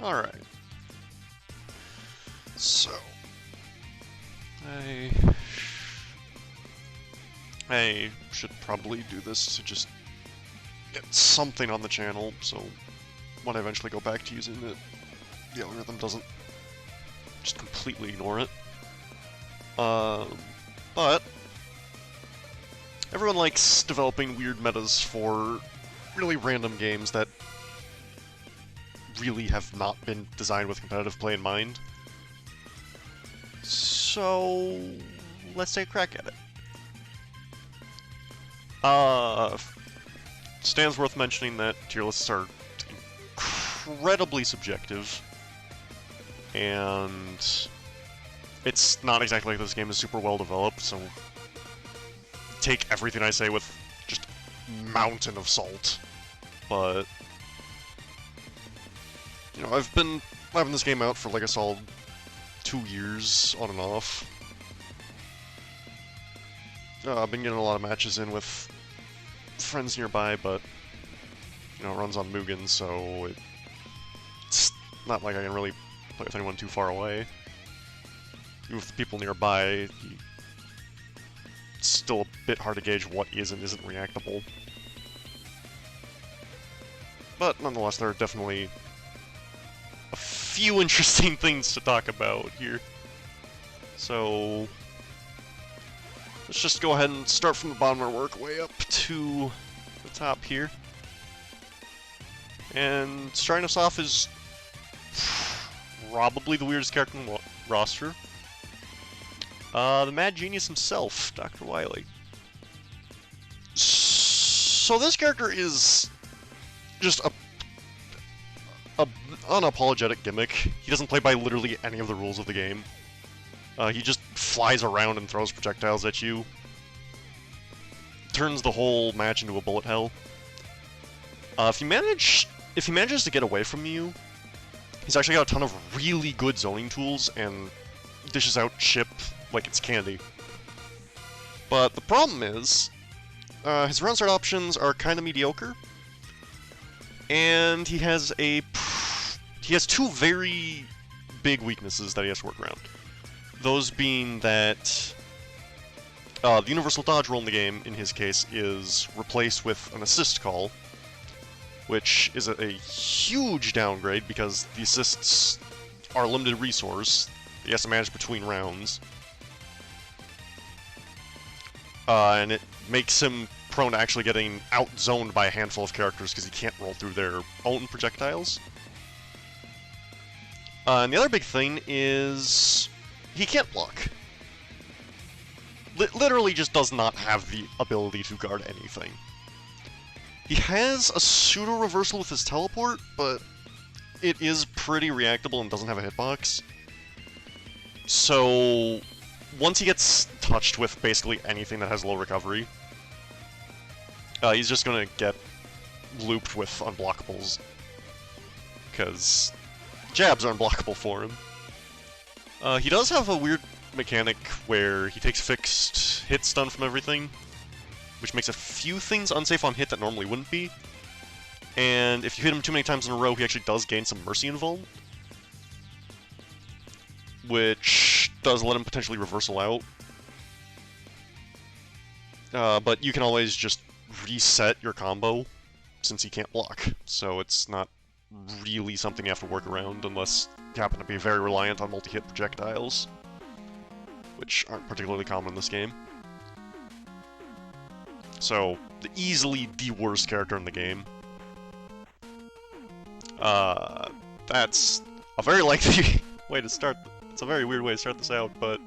Alright. So... I should probably do this to just get something on the channel, so when I eventually go back to using it, the algorithm doesn't just completely ignore it. But everyone likes developing weird metas for really random games that really have not been designed with competitive play in mind. So let's take a crack at it. Stands worth mentioning that tier lists are incredibly subjective, and it's not exactly like this game is super well developed, so take everything I say with just a mountain of salt. But, you know, I've been having this game out for like a solid 2 years, on and off. I've been getting a lot of matches in with friends nearby, but, you know, it runs on Mugen, so it's not like I can really play with anyone too far away. Even with the people nearby, it's still a bit hard to gauge what is and isn't reactable. But nonetheless, there are definitely a few interesting things to talk about here. So let's just go ahead and start from the bottom and work way up to the top here. And starting us off is probably the weirdest character in the roster. The mad genius himself, Dr. Wily. So this character is just a unapologetic gimmick. He doesn't play by literally any of the rules of the game. He just flies around and throws projectiles at you. Turns the whole match into a bullet hell. If he manages to get away from you, he's actually got a ton of really good zoning tools and dishes out chip like it's candy. But the problem is, his round start options are kind of mediocre, and he has two very big weaknesses that he has to work around. Those being that the universal dodge roll in the game, in his case, is replaced with an assist call, which is a huge downgrade because the assists are a limited resource he has to manage between rounds. And it makes him prone to actually getting out-zoned by a handful of characters because he can't roll through their own projectiles. And the other big thing is he can't block. Literally just does not have the ability to guard anything. He has a pseudo-reversal with his teleport, but it is pretty reactable and doesn't have a hitbox. So once he gets touched with basically anything that has low recovery, he's just gonna get looped with unblockables, because jabs are unblockable for him. He does have a weird mechanic where he takes fixed hit stun from everything, which makes a few things unsafe on hit that normally wouldn't be. And if you hit him too many times in a row, he actually does gain some mercy invuln, which does let him potentially reversal out. But you can always just reset your combo, since he can't block, so it's not really something you have to work around unless you happen to be very reliant on multi-hit projectiles, which aren't particularly common in this game. So, easily the worst character in the game. That's a very likely way to start. It's a very weird way to start this out, but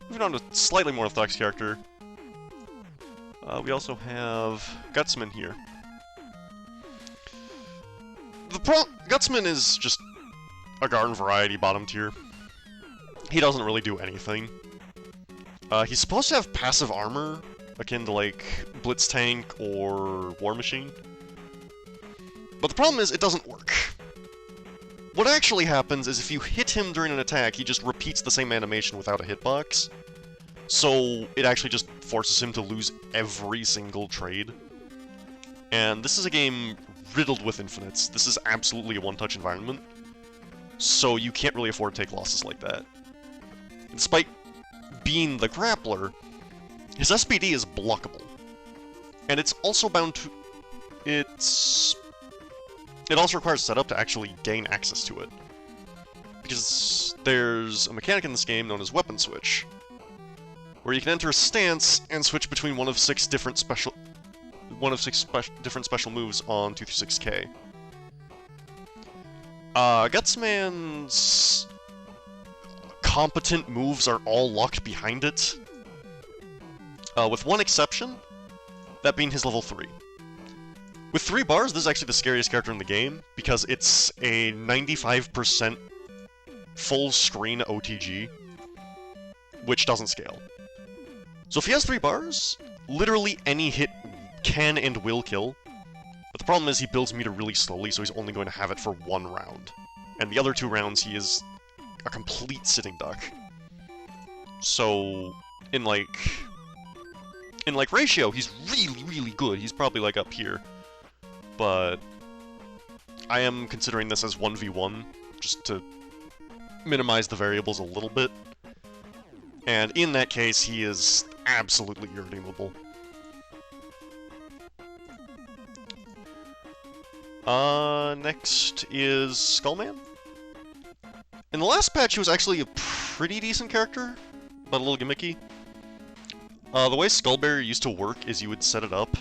moving on to a slightly more orthodox character. We also have Gutsman here. Gutsman is just a garden variety bottom tier. He doesn't really do anything. He's supposed to have passive armor, akin to like Blitz Tank or War Machine. But the problem is, it doesn't work. What actually happens is if you hit him during an attack, he just repeats the same animation without a hitbox. So it actually just forces him to lose every single trade. And this is a game riddled with infinites. This is absolutely a one-touch environment. so you can't really afford to take losses like that. Despite being the grappler, his SPD is blockable. And it's also bound to... It also requires setup to actually gain access to it. Because there's a mechanic in this game known as Weapon Switch, where you can enter a stance and switch between one of six different special moves on 236K. Gutsman's competent moves are all locked behind it, with one exception, that being his level 3. With 3 bars, this is actually the scariest character in the game, because it's a 95% full screen OTG, which doesn't scale. So if he has 3 bars, literally any hit can and will kill, but the problem is he builds meter really slowly, so he's only going to have it for 1 round. And the other 2 rounds, he is a complete sitting duck. So, in ratio, he's really, really good. He's probably, like, up here. But I am considering this as 1v1, just to minimize the variables a little bit. And in that case, he is absolutely irredeemable. Next is Skullman. In the last patch, he was actually a pretty decent character, but a little gimmicky. The way Skull Barrier used to work is you would set it up,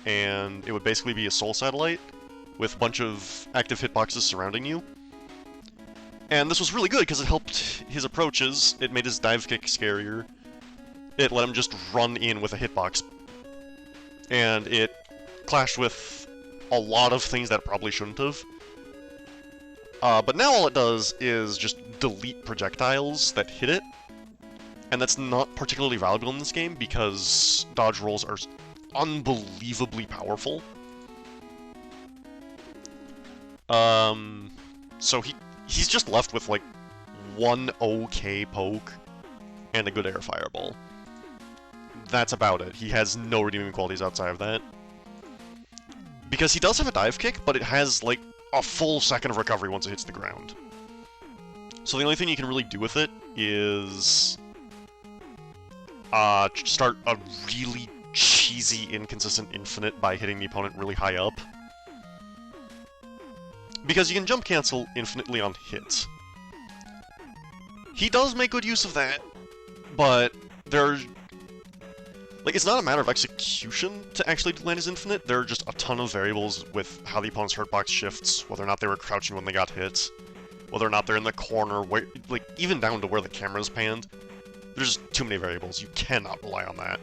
and it would basically be a soul satellite with a bunch of active hitboxes surrounding you. And this was really good because it helped his approaches, it made his dive kick scarier, it let him just run in with a hitbox, and it clashed with a lot of things that it probably shouldn't have. But now all it does is just delete projectiles that hit it, and that's not particularly valuable in this game because dodge rolls are unbelievably powerful. So he's just left with, like, one okay poke and a good air fireball. That's about it. He has no redeeming qualities outside of that. Because he does have a dive kick, but it has, like, a full second of recovery once it hits the ground. So the only thing you can really do with it is start a really cheesy, inconsistent infinite by hitting the opponent really high up. Because you can jump cancel infinitely on hits. He does make good use of that, but it's not a matter of execution to actually land his infinite. There are just a ton of variables with how the opponent's hurtbox shifts, whether or not they were crouching when they got hit, whether or not they're in the corner, where, like, even down to where the camera's panned. There's just too many variables. You cannot rely on that.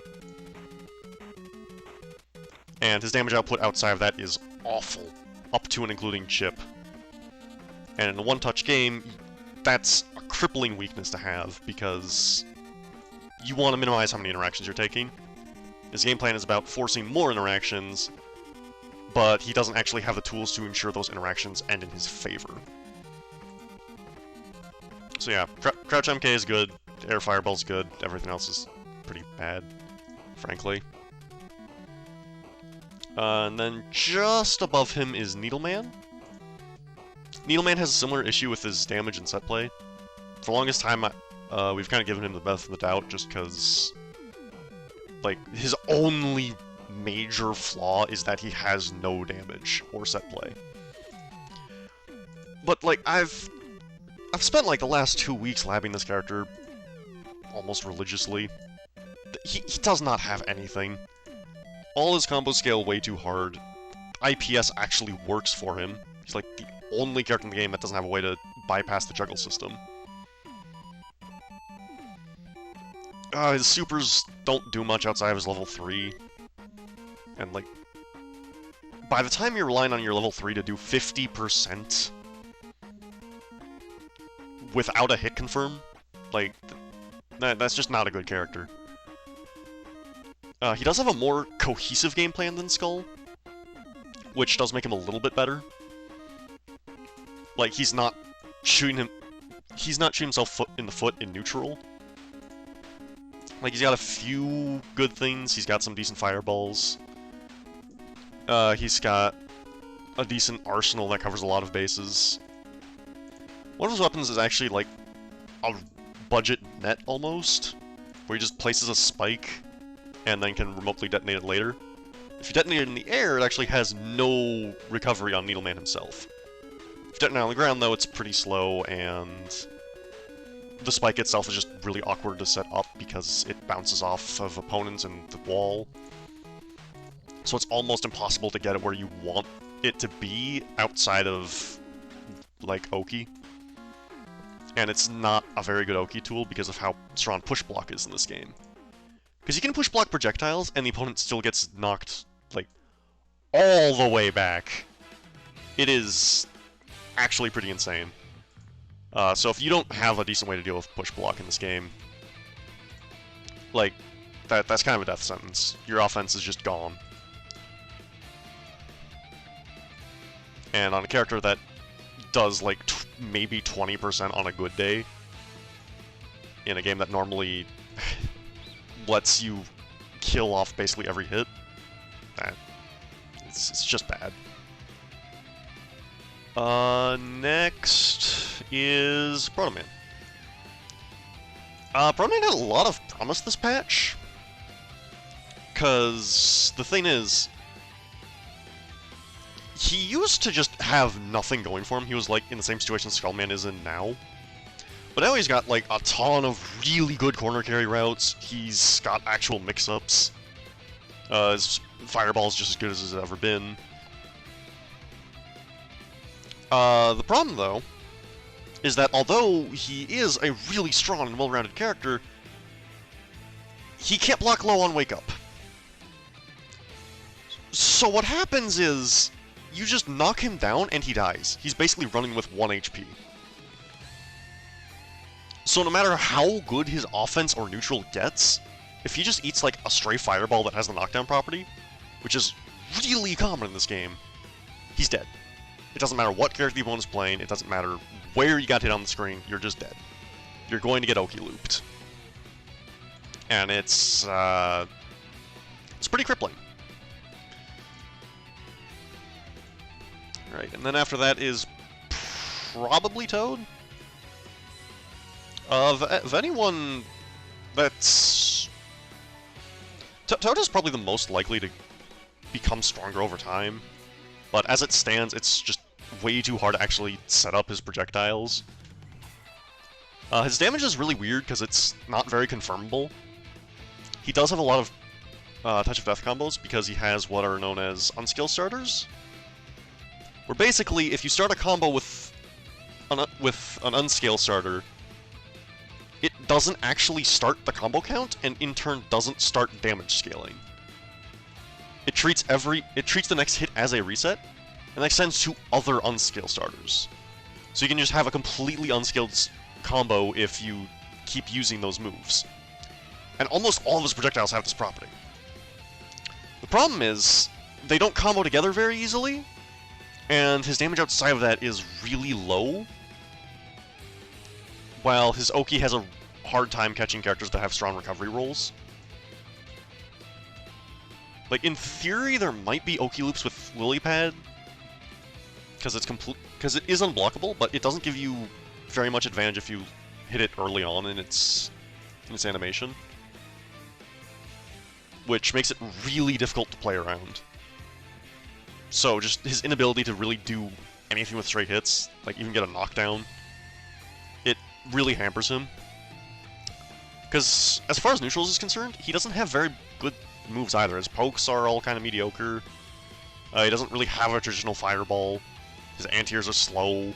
And his damage output outside of that is awful, up to and including chip. And in a one-touch game, that's a crippling weakness to have, because you want to minimize how many interactions you're taking. His game plan is about forcing more interactions, but he doesn't actually have the tools to ensure those interactions end in his favor. So yeah, Crouch MK is good, Air Fireball's good, everything else is pretty bad, frankly. And then just above him is Needleman. Needleman has a similar issue with his damage and set play. For the longest time, we've kind of given him the benefit of the doubt just because, like, his only major flaw is that he has no damage or set play. But, like, I've spent, like, the last 2 weeks labbing this character almost religiously. He does not have anything. All his combos scale way too hard. IPS actually works for him. He's, like, the only character in the game that doesn't have a way to bypass the juggle system. His supers don't do much outside of his level 3. And, like, by the time you're relying on your level 3 to do 50% without a hit confirm, like, that's just not a good character. He does have a more cohesive game plan than Skull, which does make him a little bit better. Like, he's not shooting himself in the foot in neutral. Like, he's got a few good things, he's got some decent fireballs. He's got a decent arsenal that covers a lot of bases. One of his weapons is actually like a budget net almost, where he just places a spike and then can remotely detonate it later. If you detonate it in the air, it actually has no recovery on Needleman himself. If you detonate it on the ground, though, it's pretty slow, and the spike itself is just really awkward to set up because it bounces off of opponents and the wall. So it's almost impossible to get it where you want it to be outside of, like, Oki. And it's not a very good Oki tool because of how strong push block is in this game. Because you can push block projectiles, and the opponent still gets knocked, like, all the way back. It is actually pretty insane. So if you don't have a decent way to deal with push block in this game, like, that's kind of a death sentence. Your offense is just gone. And on a character that does, like, maybe 20% on a good day, in a game that normally lets you kill off basically every hit, it's just bad. Next is Proto Man. Proto Man had a lot of promise this patch, because the thing is, he used to just have nothing going for him. He was, like, in the same situation Skullman is in now. But now he's got, like, a ton of really good corner carry routes. He's got actual mix-ups. His Fireball's just as good as it's ever been. The problem, though, is that although he is a really strong and well-rounded character, he can't block low on Wake Up. So what happens is, you just knock him down and he dies. He's basically running with 1 HP. So no matter how good his offense or neutral gets, if he just eats like a stray fireball that has the knockdown property, which is really common in this game, he's dead. It doesn't matter what character the opponent's playing, it doesn't matter where you got hit on the screen, you're just dead. You're going to get Oki looped. And it's pretty crippling. Right, and then after that is probably Toad. Of anyone that's... Toad is probably the most likely to become stronger over time, but as it stands, it's just way too hard to actually set up his projectiles. His damage is really weird because it's not very confirmable. He does have a lot of Touch of Death combos because he has what are known as unskill starters, where basically, if you start a combo with an unscale starter, it doesn't actually start the combo count, and in turn doesn't start damage scaling. It treats the next hit as a reset, and that extends to other unscale starters. So you can just have a completely unskilled combo if you keep using those moves. And almost all of his projectiles have this property. The problem is, they don't combo together very easily, and his damage outside of that is really low, while his Oki has a hard time catching characters that have strong recovery rolls. Like, in theory, there might be Oki loops with Lily Pad, because it is unblockable, but it doesn't give you very much advantage if you hit it early on in its animation, which makes it really difficult to play around. So just his inability to really do anything with straight hits, like even get a knockdown, it really hampers him. Because as far as neutrals is concerned, he doesn't have very good moves either. His pokes are all kind of mediocre. He doesn't really have a traditional fireball. His anti-airs are slow.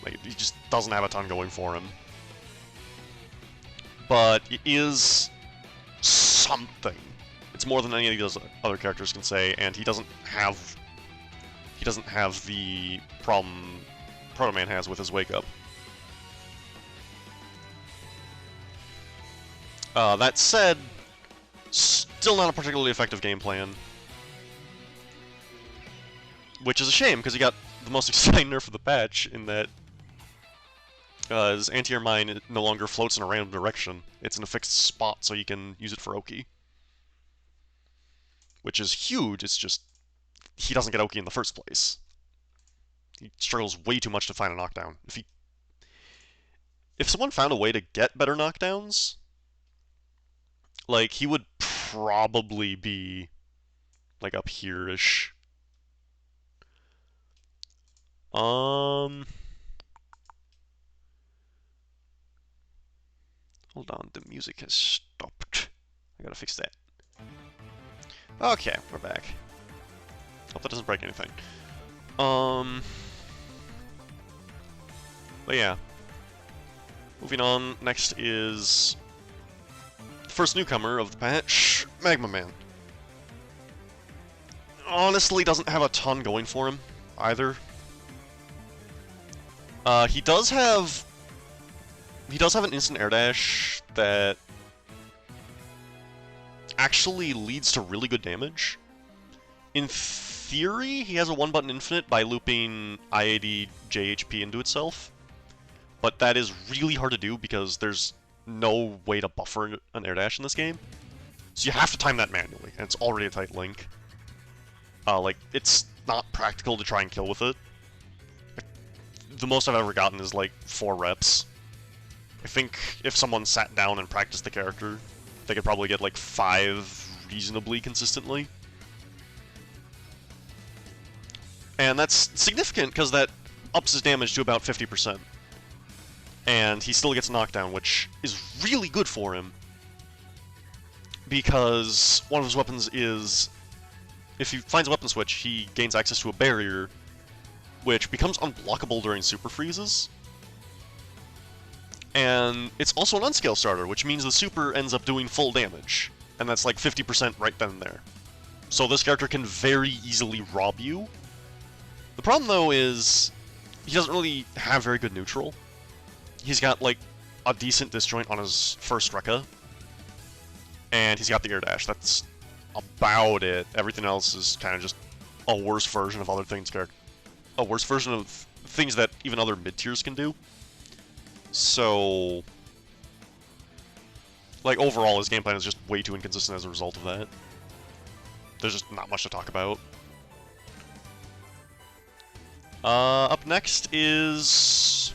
Like, he just doesn't have a ton going for him. But it is something. It's more than any of those other characters can say, and he doesn't have the problem Proto Man has with his Wake Up. That said, still not a particularly effective game plan. Which is a shame, because he got the most exciting nerf of the patch, in that his anti-air mine no longer floats in a random direction. It's in a fixed spot, so you can use it for Oki. Which is huge, it's just he doesn't get Oki in the first place. He struggles way too much to find a knockdown. If he if someone found a way to get better knockdowns, like, he would probably be, like, up here-ish. Hold on, the music has stopped. I gotta fix that. Okay, we're back. Hope that doesn't break anything. But yeah. Moving on, next is the first newcomer of the patch, Magma Man. Honestly, doesn't have a ton going for him, either. He does have an instant air dash that actually leads to really good damage. In theory, he has a one-button infinite by looping IAD JHP into itself, but that is really hard to do because there's no way to buffer an air dash in this game. So you have to time that manually, and it's already a tight link. Like, it's not practical to try and kill with it. The most I've ever gotten is like 4 reps. I think if someone sat down and practiced the character, they could probably get like 5 reasonably consistently. And that's significant because that ups his damage to about 50%. And he still gets knockdown, which is really good for him. Because one of his weapons is, if he finds a weapon switch, he gains access to a barrier, which becomes unblockable during super freezes. And it's also an unscale starter, which means the super ends up doing full damage. And that's like 50% right then and there. So this character can very easily rob you. The problem, though, is he doesn't really have very good neutral. He's got, like, a decent disjoint on his first Rekka. And he's got the air dash. That's about it. Everything else is kind of just a worse version of other things, a worse version of things that even other mid-tiers can do. So, like, overall, his game plan is just way too inconsistent as a result of that. There's just not much to talk about. Up next is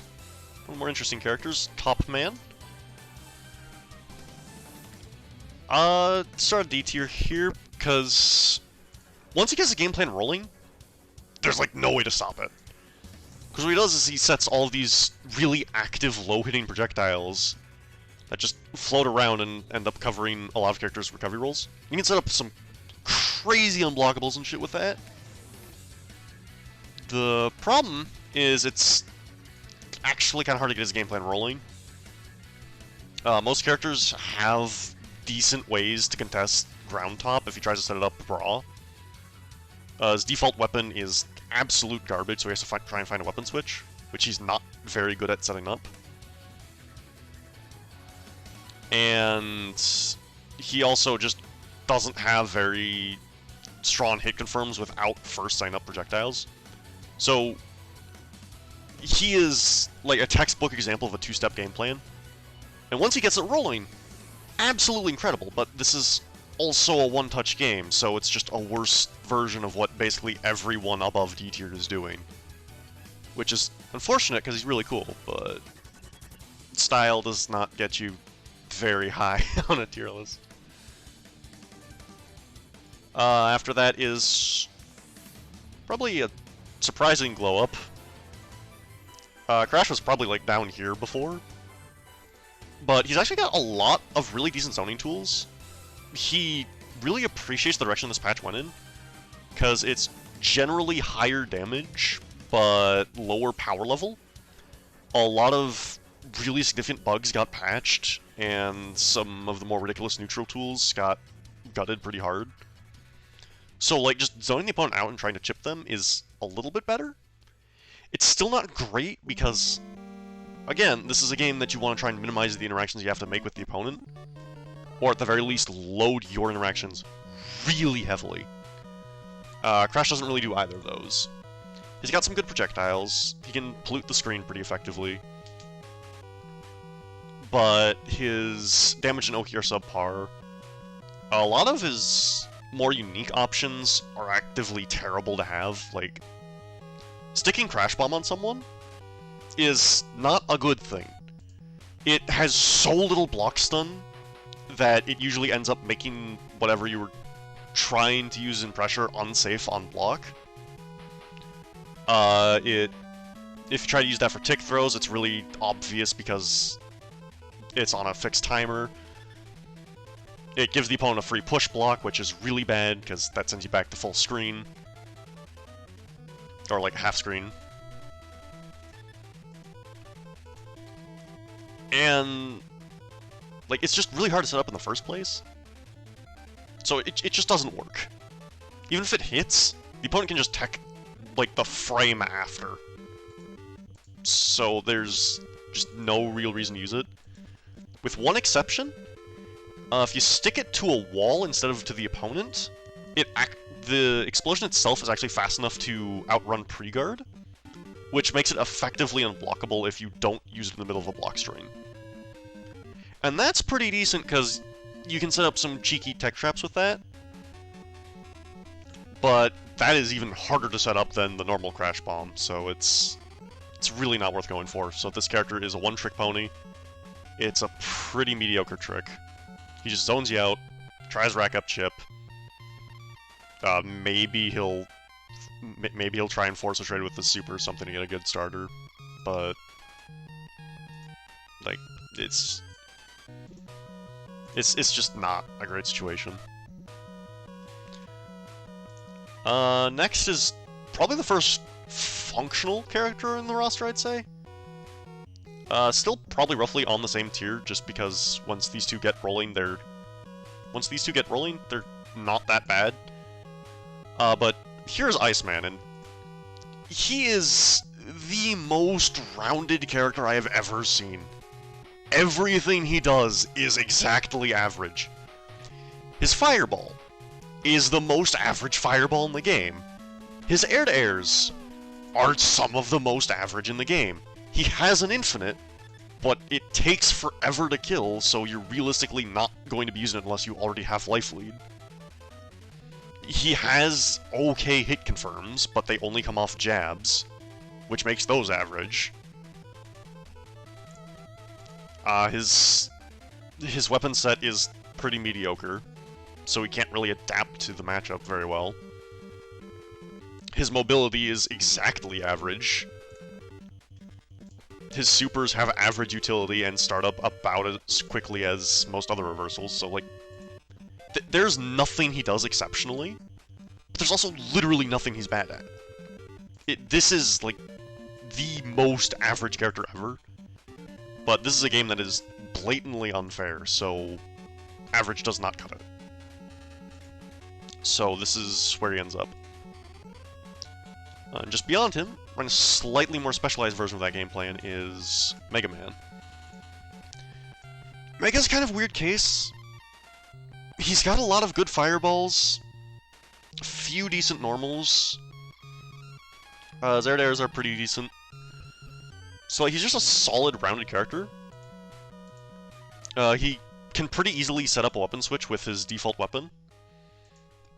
one of the more interesting characters, Top Man. Start a D tier here, because once he gets the game plan rolling, there's like no way to stop it. Because what he does is he sets all of these really active, low-hitting projectiles that just float around and end up covering a lot of characters' recovery rolls. You can set up some crazy unblockables and shit with that. The problem is it's actually kind of hard to get his game plan rolling. Most characters have decent ways to contest ground top if he tries to set it up raw. His default weapon is absolute garbage, so he has to try and find a weapon switch, which he's not very good at setting up. And he also just doesn't have very strong hit confirms without first setting up projectiles. So he is like a textbook example of a two-step game plan. And once he gets it rolling, absolutely incredible, but this is also a one-touch game, so it's just a worse version of what basically everyone above D tier is doing. Which is unfortunate, because he's really cool, but style does not get you very high on a tier list. After that is probably a surprising glow-up. Crash was probably like down here before, but he's actually got a lot of really decent zoning tools. He really appreciates the direction this patch went in, because it's generally higher damage, but lower power level. A lot of really significant bugs got patched, and some of the more ridiculous neutral tools got gutted pretty hard. So, like, just zoning the opponent out and trying to chip them is a little bit better. It's still not great, because, again, this is a game that you want to try and minimize the interactions you have to make with the opponent. Or at the very least, load your interactions really heavily. Crash doesn't really do either of those. He's got some good projectiles, he can pollute the screen pretty effectively, but his damage and Oki are subpar. A lot of his more unique options are actively terrible to have, like, sticking Crash Bomb on someone is not a good thing. It has so little block stun that it usually ends up making whatever you were trying to use in pressure unsafe on block. If you try to use that for tick throws, it's really obvious because it's on a fixed timer. It gives the opponent a free push block, which is really bad because that sends you back to full screen. Or like half screen. And like it's just really hard to set up in the first place. So it just doesn't work. Even if it hits, the opponent can just tech like the frame after. So there's just no real reason to use it. With one exception, if you stick it to a wall instead of to the opponent, the explosion itself is actually fast enough to outrun pre-guard, which makes it effectively unblockable if you don't use it in the middle of a block string. And that's pretty decent because you can set up some cheeky tech traps with that, but that is even harder to set up than the normal Crash Bomb, so it's really not worth going for. So this character is a one-trick pony. It's a pretty mediocre trick. He just zones you out, tries rack up chip. Maybe he'll try and force a trade with the super or something to get a good starter, but like it's just not a great situation. Next is probably the first functional character in the roster, I'd say. Still probably roughly on the same tier, just because once these two get rolling, they're not that bad. But here's Iceman, and he is the most rounded character I have ever seen. Everything he does is exactly average. His Fireball is the most average Fireball in the game. His air-to-airs are some of the most average in the game. He has an infinite, but it takes forever to kill, so you're realistically not going to be using it unless you already have life lead. He has okay hit confirms, but they only come off jabs, which makes those average. His weapon set is pretty mediocre, so he can't really adapt to the matchup very well. His mobility is exactly average. His supers have average utility and start up about as quickly as most other reversals, so like, there's nothing he does exceptionally, but there's also literally nothing he's bad at. This is like the most average character ever, but this is a game that is blatantly unfair, so average does not cut it. So this is where he ends up. And just beyond him, running a slightly more specialized version of that game plan is Mega Man. Mega's kind of a weird case. He's got a lot of good fireballs, a few decent normals. His air-to-airs are pretty decent. So like, he's just a solid, rounded character. He can pretty easily set up a weapon switch with his default weapon,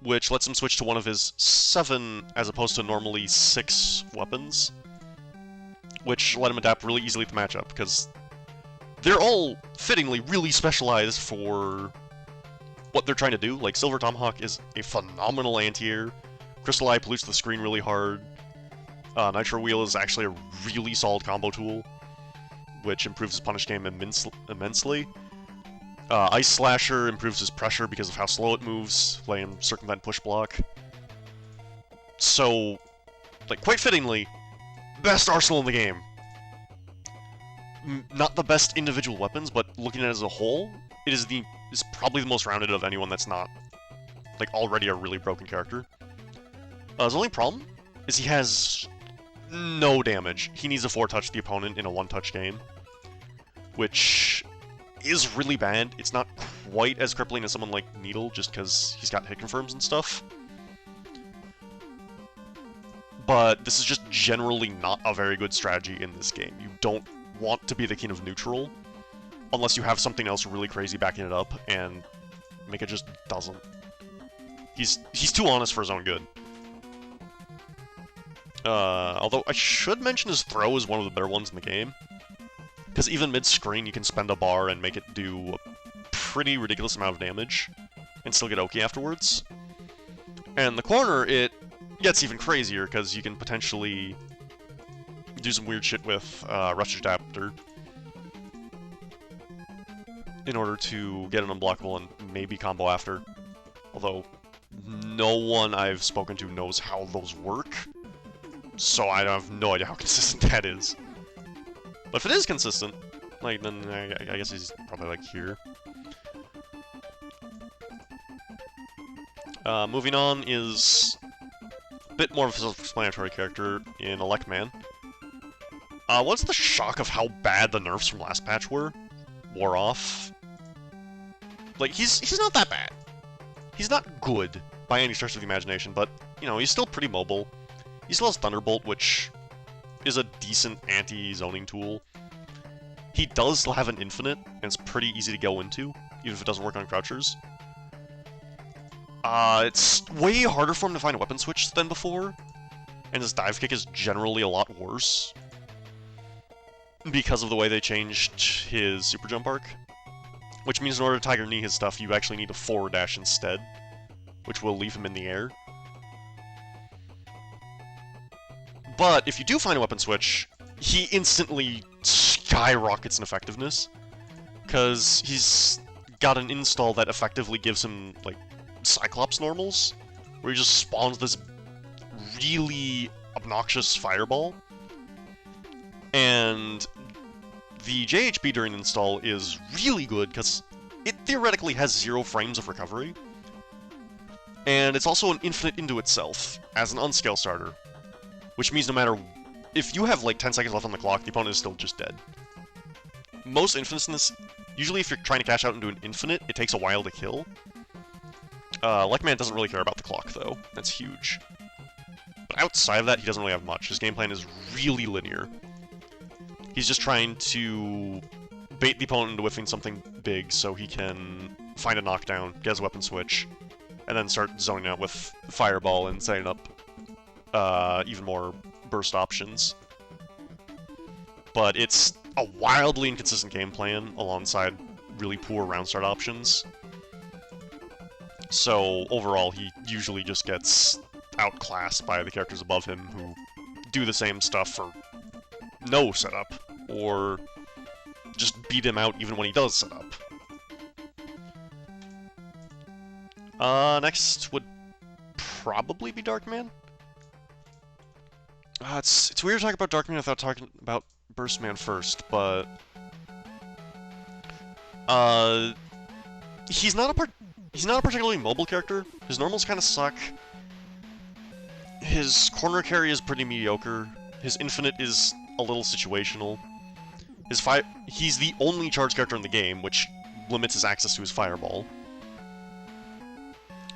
which lets him switch to one of his 7 as opposed to normally 6 weapons, which let him adapt really easily to the matchup, because they're all fittingly really specialized for what they're trying to do. Like, Silver Tomahawk is a phenomenal anti-air, Crystal Eye pollutes the screen really hard, Nitro Wheel is actually a really solid combo tool, which improves his punish game immensely. Ice Slasher improves his pressure because of how slow it moves, letting him circumvent push block. So, like, quite fittingly, best arsenal in the game. Not the best individual weapons, but looking at it as a whole, it is probably the most rounded of anyone that's not, like, already a really broken character. His only problem is he has no damage. He needs to 4-touch the opponent in a 1-touch game, which is really bad. It's not quite as crippling as someone like Needle, just because he's got hit confirms and stuff. But this is just generally not a very good strategy in this game. You don't want to be the king of neutral, unless you have something else really crazy backing it up, and Mega just doesn't. He's too honest for his own good. Although I should mention his throw is one of the better ones in the game. because even mid-screen you can spend a bar and make it do a pretty ridiculous amount of damage, and still get Oki afterwards. And the corner, it gets even crazier, because you can potentially do some weird shit with Rush Adapter in order to get an unblockable and maybe combo after. Although, no one I've spoken to knows how those work, so I have no idea how consistent that is. But if it is consistent, like, then I guess he's probably, like, here. Moving on is a bit more of a self-explanatory character in Electman. Once the shock of how bad the nerfs from last patch wore off, like, he's not that bad. He's not good by any stretch of the imagination, but, you know, he's still pretty mobile. He still has Thunderbolt, which is a decent anti-zoning tool. He does have an infinite, and it's pretty easy to go into, even if it doesn't work on crouchers. It's way harder for him to find a weapon switch than before, and his dive kick is generally a lot worse because of the way they changed his super jump arc. Which means in order to Tiger Knee his stuff, you actually need a forward dash instead, which will leave him in the air. But if you do find a weapon switch, he instantly skyrockets in effectiveness, because he's got an install that effectively gives him, like, Cyclops normals, where he just spawns this really obnoxious fireball, and the JHB during install is really good, because it theoretically has 0 frames of recovery, and it's also an infinite into itself, as an unscale starter, which means no matter... if you have, like, 10 seconds left on the clock, the opponent is still just dead. Most infinites in this... usually if you're trying to cash out into an infinite, it takes a while to kill. Electman doesn't really care about the clock, though. That's huge. But outside of that, he doesn't really have much. His game plan is really linear. He's just trying to bait the opponent into whiffing something big so he can find a knockdown, get his weapon switch, and then start zoning out with Fireball and setting up even more burst options. But it's a wildly inconsistent game plan alongside really poor round start options. So overall, he usually just gets outclassed by the characters above him who do the same stuff for no setup, or just beat him out even when he does set up. Next would probably be Darkman. It's weird to talk about Darkman without talking about Burstman first, but... he's not a particularly mobile character. His normals kind of suck. His corner carry is pretty mediocre. His infinite is a little situational. He's the only charge character in the game, which limits his access to his fireball.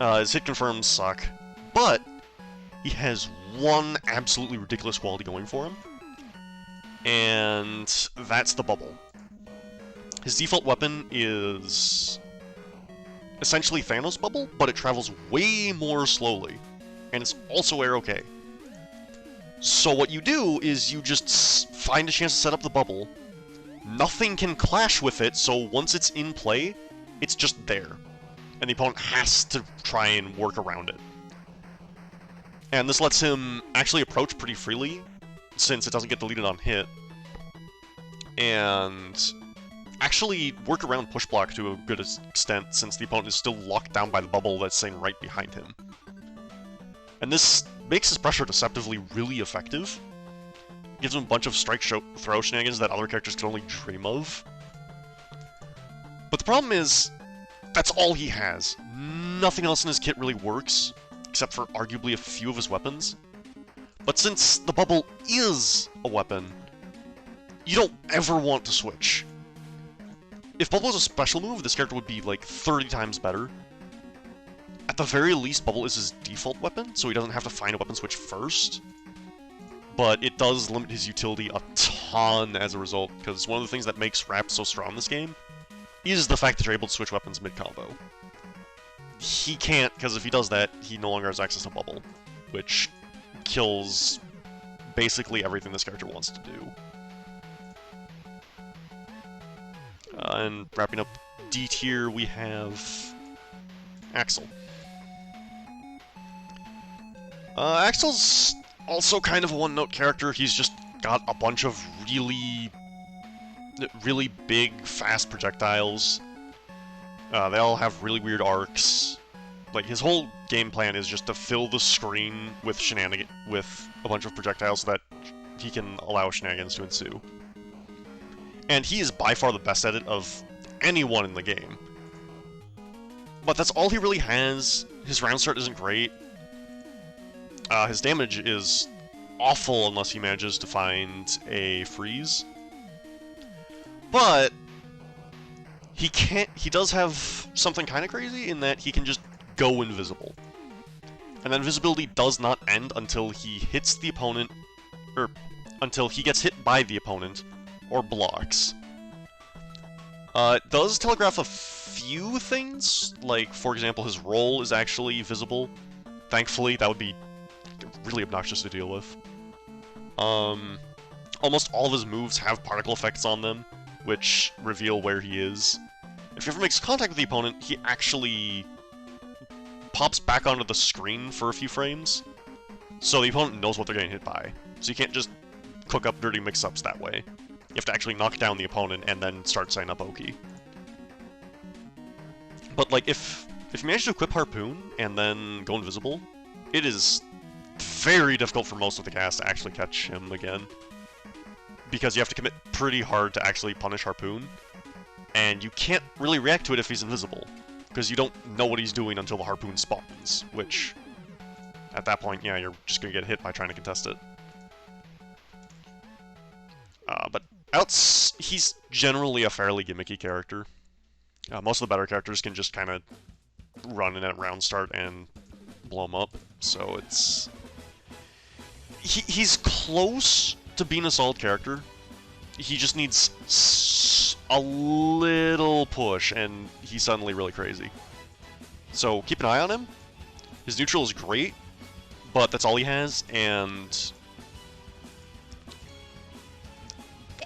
His hit confirms suck, but he has one absolutely ridiculous quality going for him, and that's the bubble. His default weapon is essentially Thanos Bubble, but it travels way more slowly, and it's also air-okay. So what you do is you just find a chance to set up the bubble. Nothing can clash with it, so once it's in play, it's just there. And the opponent has to try and work around it. And this lets him actually approach pretty freely, since it doesn't get deleted on hit. And actually work around push block to a good extent, since the opponent is still locked down by the bubble that's sitting right behind him. And this makes his pressure deceptively really effective. Gives him a bunch of strike throw shenanigans that other characters could only dream of. But the problem is, that's all he has. Nothing else in his kit really works, except for arguably a few of his weapons. But since the bubble is a weapon, you don't ever want to switch. If Bubble is a special move, this character would be like 30 times better. At the very least, Bubble is his default weapon, so he doesn't have to find a weapon switch first. But it does limit his utility a ton as a result, because one of the things that makes Wrapped so strong in this game is the fact that you're able to switch weapons mid-combo. He can't, because if he does that, he no longer has access to Bubble, which kills basically everything this character wants to do. And wrapping up D tier, we have Axel. Axel's also kind of a one-note character. He's just got a bunch of really big, fast projectiles. They all have really weird arcs. Like, his whole game plan is just to fill the screen with with a bunch of projectiles so that he can allow shenanigans to ensue. And he is by far the best at it of anyone in the game. But that's all he really has. His round start isn't great. His damage is awful unless he manages to find a freeze. But he does have something kind of crazy in that he can just go invisible. And that invisibility does not end until he hits the opponent, or until he gets hit by the opponent, or blocks. It does telegraph a few things, like, for example, his roll is actually visible. Thankfully, that would be really obnoxious to deal with. Almost all of his moves have particle effects on them, which reveal where he is. If he ever makes contact with the opponent, he actually pops back onto the screen for a few frames, so the opponent knows what they're getting hit by. So you can't just cook up dirty mix-ups that way. You have to actually knock down the opponent and then start setting up Oki. But, like, if you manage to equip Harpoon and then go invisible, it is very difficult for most of the cast to actually catch him again. Because you have to commit pretty hard to actually punish Harpoon, and you can't really react to it if he's invisible, because you don't know what he's doing until the Harpoon spawns, which, at that point, yeah, you're just gonna get hit by trying to contest it. But he's generally a fairly gimmicky character. Most of the better characters can just kind of run in at round start and blow him up, so it's... He's close to being a solid character. He just needs a little push, and he's suddenly really crazy. So keep an eye on him. His neutral is great, but that's all he has, and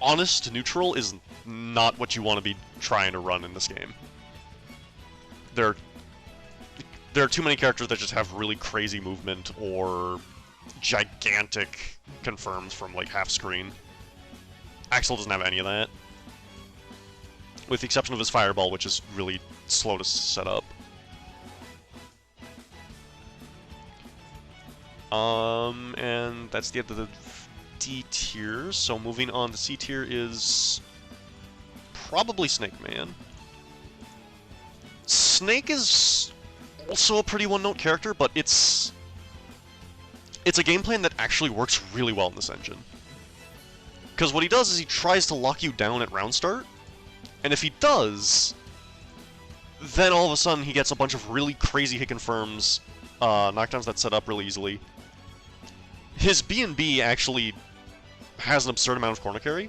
honest neutral is not what you want to be trying to run in this game. There are too many characters that just have really crazy movement or gigantic confirms from like half screen. Axel doesn't have any of that, with the exception of his fireball, which is really slow to set up. And that's the end of the D tier, so moving on to C tier is probably Snake Man. Snake is also a pretty one-note character, but it's a game plan that actually works really well in this engine. Because what he does is he tries to lock you down at round start, and if he does, then all of a sudden he gets a bunch of really crazy hit confirms, knockdowns that set up really easily. His B&B actually has an absurd amount of corner carry,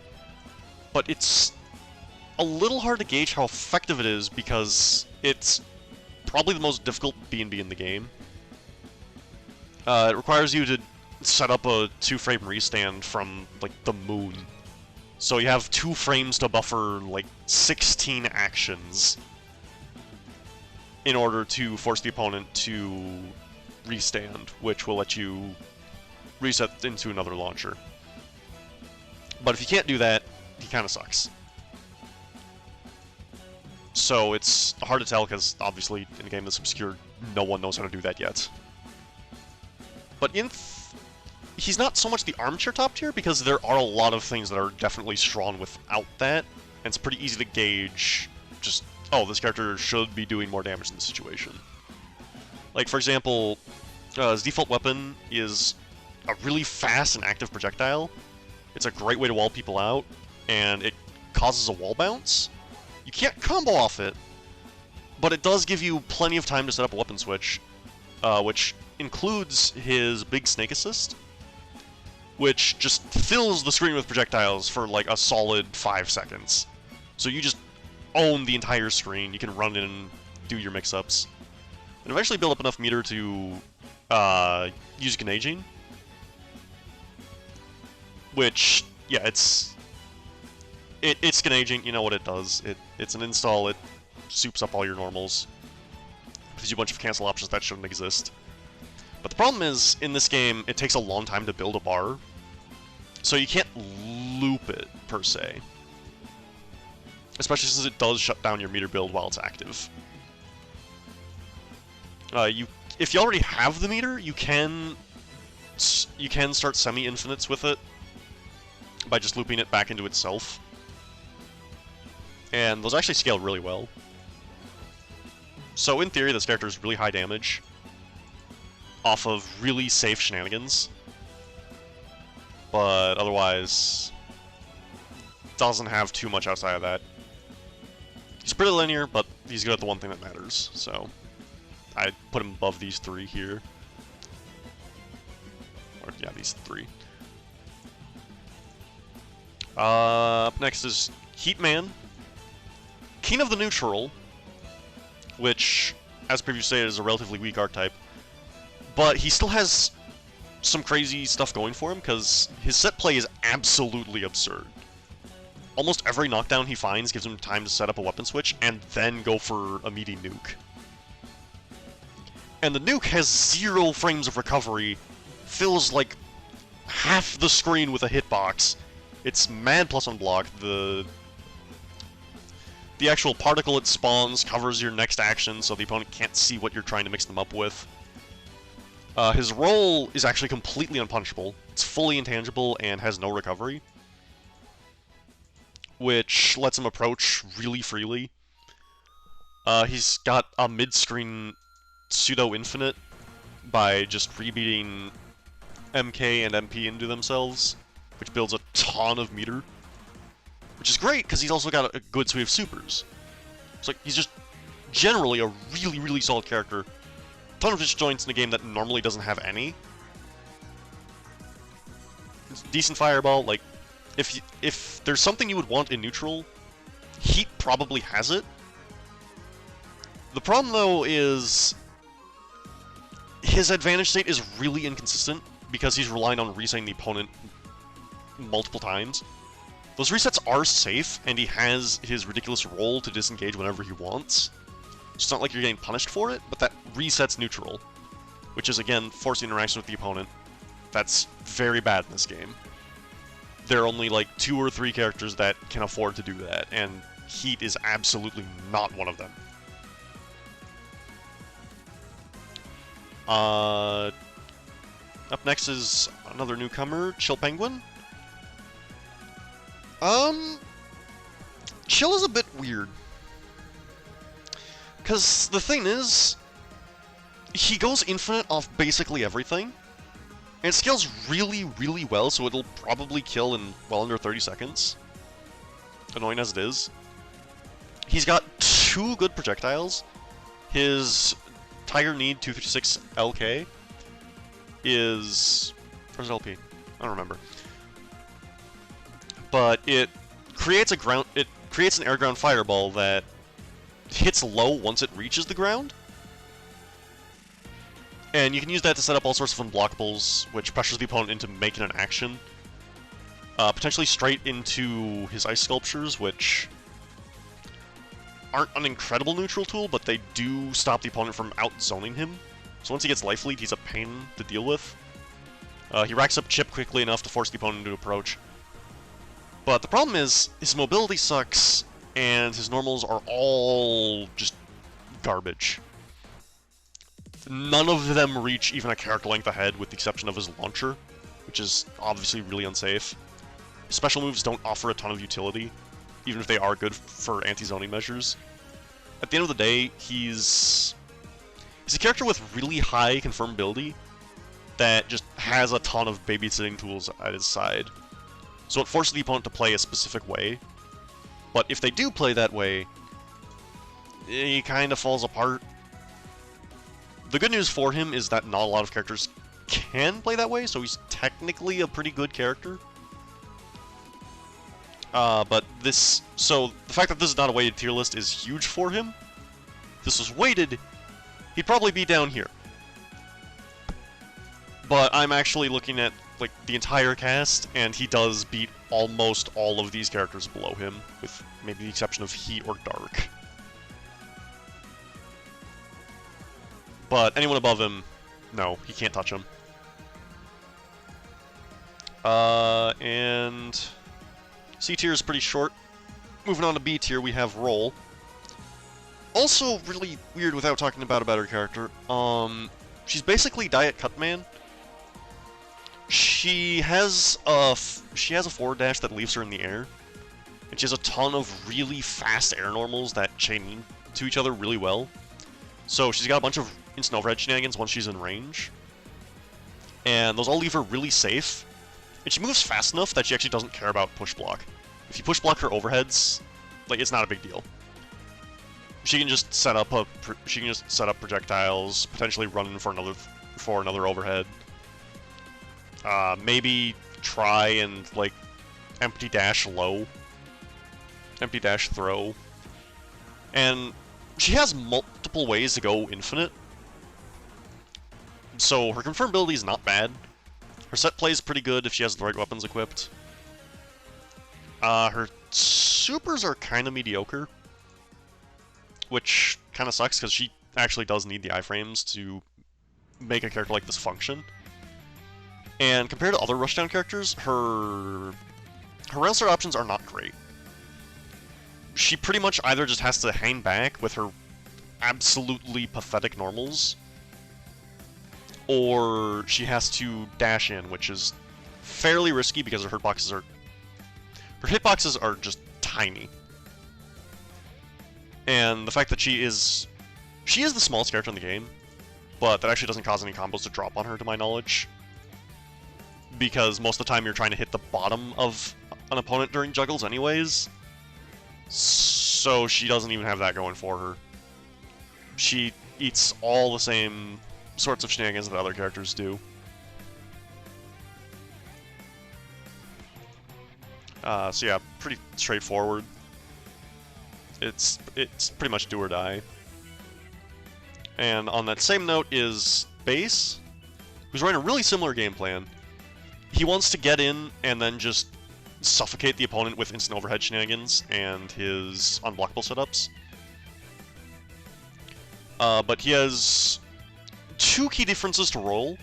but it's a little hard to gauge how effective it is because it's probably the most difficult B&B in the game. It requires you to set up a 2-frame restand from, like, the moon. So you have 2 frames to buffer, like, 16 actions in order to force the opponent to restand, which will let you reset into another launcher. But if you can't do that, he kind of sucks. So it's hard to tell, because obviously in a game that's obscure, no one knows how to do that yet. But he's not so much the armchair top tier, because there are a lot of things that are definitely strong without that, and it's pretty easy to gauge just, oh, this character should be doing more damage in this situation. Like, for example, his default weapon is a really fast and active projectile. It's a great way to wall people out, and it causes a wall bounce. You can't combo off it, but it does give you plenty of time to set up a weapon switch, which includes his big snake assist, which just fills the screen with projectiles for like a solid 5 seconds. So you just own the entire screen, you can run in and do your mix-ups, and eventually build up enough meter to use Ganaging. Which, yeah, It's skin agent, you know what it does. It's an install, it soups up all your normals. Gives you a bunch of cancel options that shouldn't exist. But the problem is, in this game, it takes a long time to build a bar. So you can't loop it, per se. Especially since it does shut down your meter build while it's active. If you already have the meter, you can start semi-infinites with it by just looping it back into itself. And those actually scale really well. So in theory, this character is really high damage off of really safe shenanigans. But otherwise, doesn't have too much outside of that. He's pretty linear, but he's good at the one thing that matters, so I put him above these three here. Or, yeah, these three. Up next is Heatman, King of the Neutral, which, as previously stated, is a relatively weak archetype. But he still has some crazy stuff going for him, because his set play is absolutely absurd. Almost every knockdown he finds gives him time to set up a weapon switch, and then go for a meaty nuke. And the nuke has 0 frames of recovery, fills like half the screen with a hitbox. It's mad plus on block. The actual particle it spawns covers your next action, so the opponent can't see what you're trying to mix them up with. His roll is actually completely unpunishable. It's fully intangible and has no recovery, which lets him approach really freely. He's got a mid-screen pseudo-infinite by just rebeating MK and MP into themselves, which builds a ton of meter. Which is great, because he's also got a good suite of supers. It's like, he's just generally a really, really solid character. Ton of disjoints in a game that normally doesn't have It's decent fireball, like, if there's something you would want in neutral, Heat probably has it. The problem, though, is his advantage state is really inconsistent, because he's relying on resetting the opponent multiple times. Those resets are safe, and he has his ridiculous roll to disengage whenever he wants. So it's not like you're getting punished for it, but that resets neutral, which is, again, forcing interaction with the opponent. That's very bad in this game. There are only, like, 2 or 3 characters that can afford to do that, and Heat is absolutely not one of them. Up next is another newcomer, Chill Penguin. Chill is a bit weird. Because the thing is, he goes infinite off basically everything, and it scales really, really well, so it'll probably kill in well under 30 seconds. Annoying as it is. He's got 2 good projectiles. His Tiger Need 256 LK is... Where's LP? I don't remember. But it creates an air ground fireball that hits low once it reaches the ground. And you can use that to set up all sorts of unblockables, which pressures the opponent into making an action. Potentially straight into his ice sculptures, which aren't an incredible neutral tool, but they do stop the opponent from out-zoning him. So once he gets life lead, he's a pain to deal with. He racks up chip quickly enough to force the opponent to approach. But the problem is, his mobility sucks, and his normals are all just garbage. None of them reach even a character length ahead, with the exception of his launcher, which is obviously really unsafe. His special moves don't offer a ton of utility, even if they are good for anti-zoning measures. At the end of the day, he's a character with really high confirmability that just has a ton of babysitting tools at his side. So it forces the opponent to play a specific way. But if they do play that way, he kind of falls apart. The good news for him is that not a lot of characters can play that way, so he's technically a pretty good character. So the fact that this is not a weighted tier list is huge for him. If this was weighted, he'd probably be down here. But I'm actually looking at like, the entire cast, and he does beat almost all of these characters below him, with maybe the exception of Heat or Dark. But anyone above him, no, he can't touch him. And C tier is pretty short. Moving on to B tier, we have Roll. Also really weird without talking about a better character. She's basically Diet Cutman. She has a forward dash that leaves her in the air, and she has a ton of really fast air normals that chain to each other really well. So she's got a bunch of instant overhead shenanigans once she's in range, and those all leave her really safe. And she moves fast enough that she actually doesn't care about push block. If you push block her overheads, like, it's not a big deal. She can just set up projectiles, potentially run for another overhead. Maybe try and, like, empty dash low, empty dash throw, and she has multiple ways to go infinite. So her confirmed ability is not bad. Her set play is pretty good if she has the right weapons equipped. Her supers are kind of mediocre, which kind of sucks because she actually does need the iframes to make a character like this function. And compared to other rushdown characters, her round start options are not great. She pretty much either just has to hang back with her absolutely pathetic normals, or she has to dash in, which is fairly risky because her hitboxes are just tiny. And the fact that she is the smallest character in the game, but that actually doesn't cause any combos to drop on her, to my knowledge, because most of the time you're trying to hit the bottom of an opponent during juggles anyways, so she doesn't even have that going for her. She eats all the same sorts of shenanigans that other characters do. So yeah, pretty straightforward. It's pretty much do or die. And on that same note is Base, who's running a really similar game plan. He wants to get in and then just suffocate the opponent with instant overhead shenanigans and his unblockable setups. But he has two key differences to Roll.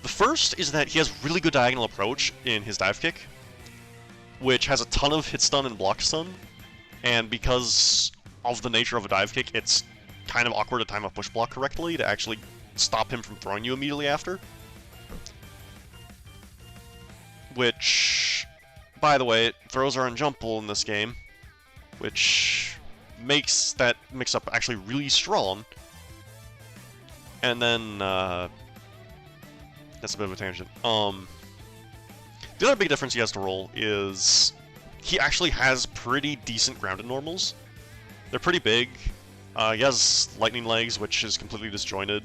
The first is that he has really good diagonal approach in his dive kick, which has a ton of hit stun and block stun, and because of the nature of a dive kick, it's kind of awkward to time a push block correctly to actually stop him from throwing you immediately after. Which, by the way, throws are unjumpable in this game, which makes that mix-up actually really strong. And then, that's a bit of a tangent. The other big difference he has to Roll is he actually has pretty decent grounded normals. They're pretty big. He has lightning legs, which is completely disjointed.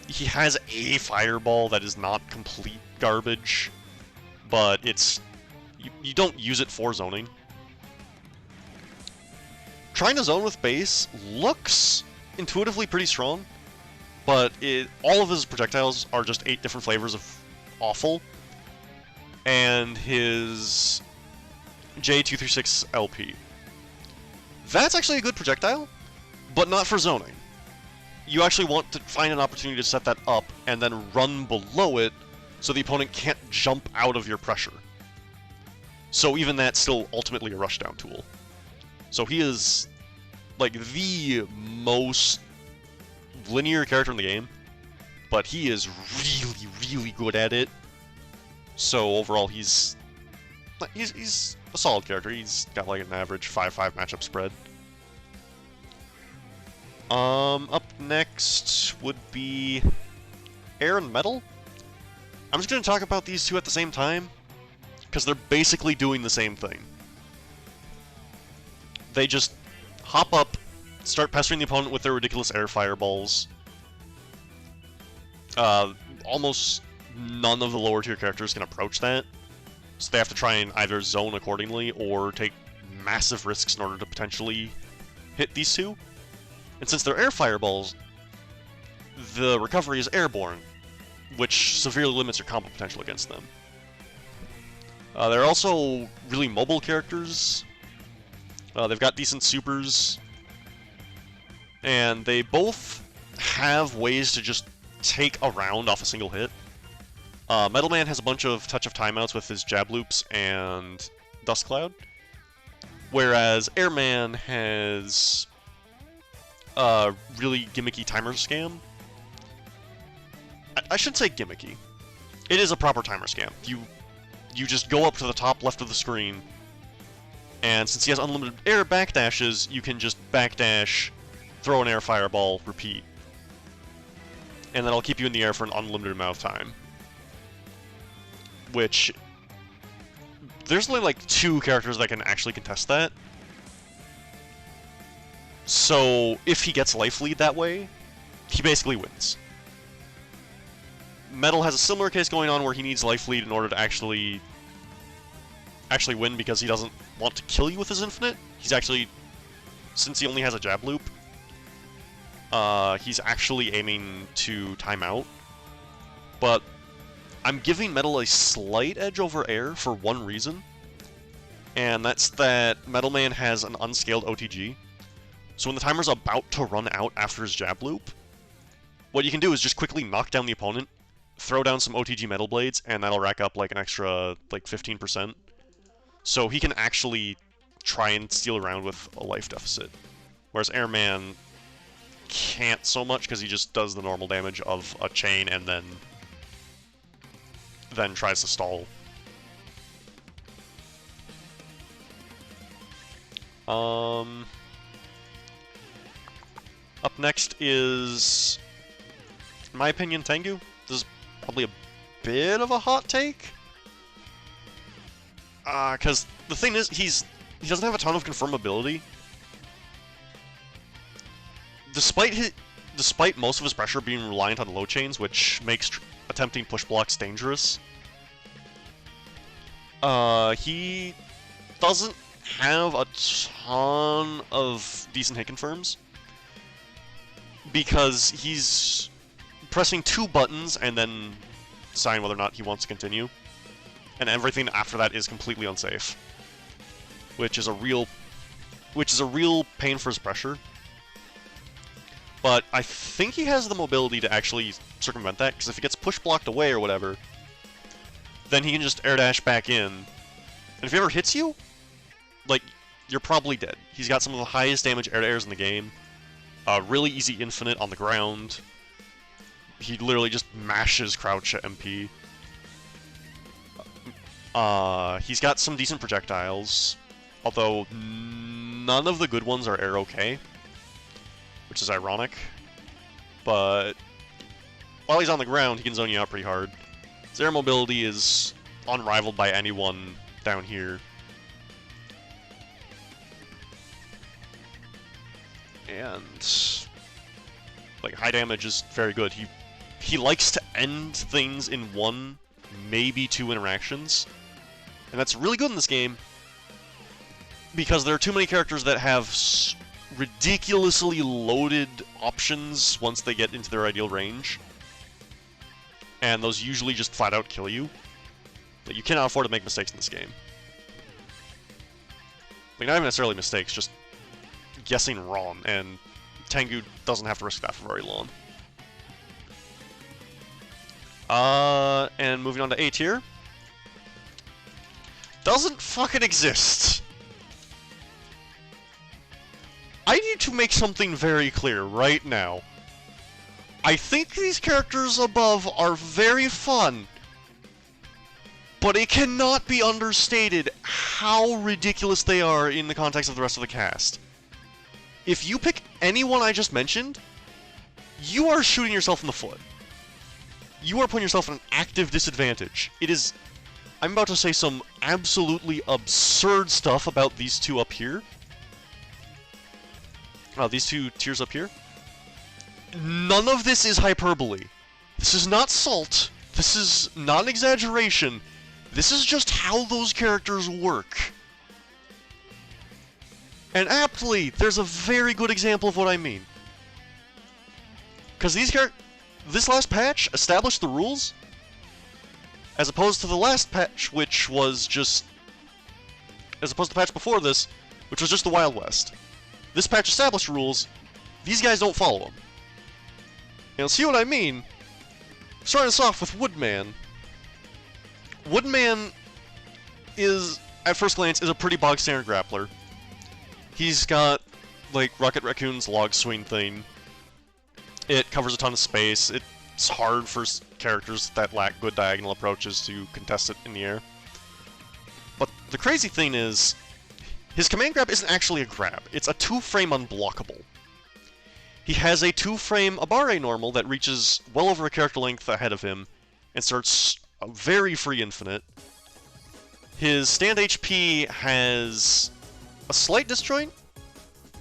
He has a fireball that is not complete garbage, but it's you don't use it for zoning. Trying to zone with Base looks intuitively pretty strong, but all of his projectiles are just 8 different flavors of awful, and his J236LP. That's actually a good projectile, but not for zoning. You actually want to find an opportunity to set that up and then run below it so the opponent can't jump out of your pressure. So even that's still ultimately a rushdown tool. So he is like the most linear character in the game, but he is really, really good at it. So overall, he's a solid character. He's got like an average 5-5 matchup spread. Up next would be Air and Metal. I'm just going to talk about these two at the same time, because they're basically doing the same thing. They just hop up, start pestering the opponent with their ridiculous air fireballs. Almost none of the lower tier characters can approach that, so they have to try and either zone accordingly or take massive risks in order to potentially hit these two. And since they're air fireballs, the recovery is airborne, which severely limits your combo potential against them. They're also really mobile characters. They've got decent supers. And they both have ways to just take a round off a single hit. Metal Man has a bunch of touch of timeouts with his jab loops and Dust Cloud. Whereas Airman has a really gimmicky timer scam. I shouldn't say gimmicky. It is a proper timer scam. You just go up to the top left of the screen, and since he has unlimited air backdashes, you can just backdash, throw an air fireball, repeat. And that'll keep you in the air for an unlimited amount of time. Which, there's only like 2 characters that can actually contest that. So, if he gets life lead that way, he basically wins. Metal has a similar case going on where he needs life lead in order to actually win, because he doesn't want to kill you with his infinite. He's actually, since he only has a jab loop, he's actually aiming to time out. But I'm giving Metal a slight edge over Air for one reason, and that's that Metal Man has an unscaled OTG. So when the timer's about to run out after his jab loop, what you can do is just quickly knock down the opponent, throw down some OTG Metal Blades, and that'll rack up like an extra like 15%. So he can actually try and steal around with a life deficit. Whereas Airman can't so much because he just does the normal damage of a chain and then tries to stall. Up next is, in my opinion, Tengu. This is probably a bit of a hot take. Because the thing is, he doesn't have a ton of confirmability. Despite most of his pressure being reliant on low chains, which makes attempting push blocks dangerous, he doesn't have a ton of decent hit confirms, because he's pressing 2 buttons and then deciding whether or not he wants to continue, and everything after that is completely unsafe, which is a real pain for his pressure. But I think he has the mobility to actually circumvent that, because if he gets push blocked away or whatever, then he can just air dash back in, and if he ever hits you, like, you're probably dead. He's got some of the highest damage air-to-airs in the game, really easy infinite on the ground. He literally just mashes crouch at MP. He's got some decent projectiles, although none of the good ones are air-okay, which is ironic. But while he's on the ground, he can zone you out pretty hard. His air mobility is unrivaled by anyone down here. And like, high damage is very good. He likes to end things in 1, maybe 2 interactions, and that's really good in this game because there are too many characters that have ridiculously loaded options once they get into their ideal range, and those usually just flat out kill you. But you cannot afford to make mistakes in this game. Like, not even necessarily mistakes, just guessing wrong, and Tengu doesn't have to risk that for very long. And moving on to A tier. Doesn't fucking exist. I need to make something very clear right now. I think these characters above are very fun, but it cannot be understated how ridiculous they are in the context of the rest of the cast. If you pick anyone I just mentioned, you are shooting yourself in the foot. You are putting yourself in an active disadvantage. It is... I'm about to say some absolutely absurd stuff about these 2 up here. These 2 tiers up here. None of this is hyperbole. This is not salt. This is not an exaggeration. This is just how those characters work. And aptly, there's a very good example of what I mean. Because these characters... this last patch established the rules, as opposed to the last patch, which was just... as opposed to the patch before this, which was just the Wild West. This patch established rules, these guys don't follow them. And see what I mean? Starting us off with Woodman. Woodman is, at first glance, is a pretty bog-standard grappler. He's got, like, Rocket Raccoon's log swing thing. It covers a ton of space. It's hard for characters that lack good diagonal approaches to contest it in the air. But the crazy thing is, his command grab isn't actually a grab. It's a 2-frame unblockable. He has a 2-frame Abare normal that reaches well over a character length ahead of him and starts a very free infinite. His stand HP has a slight disjoint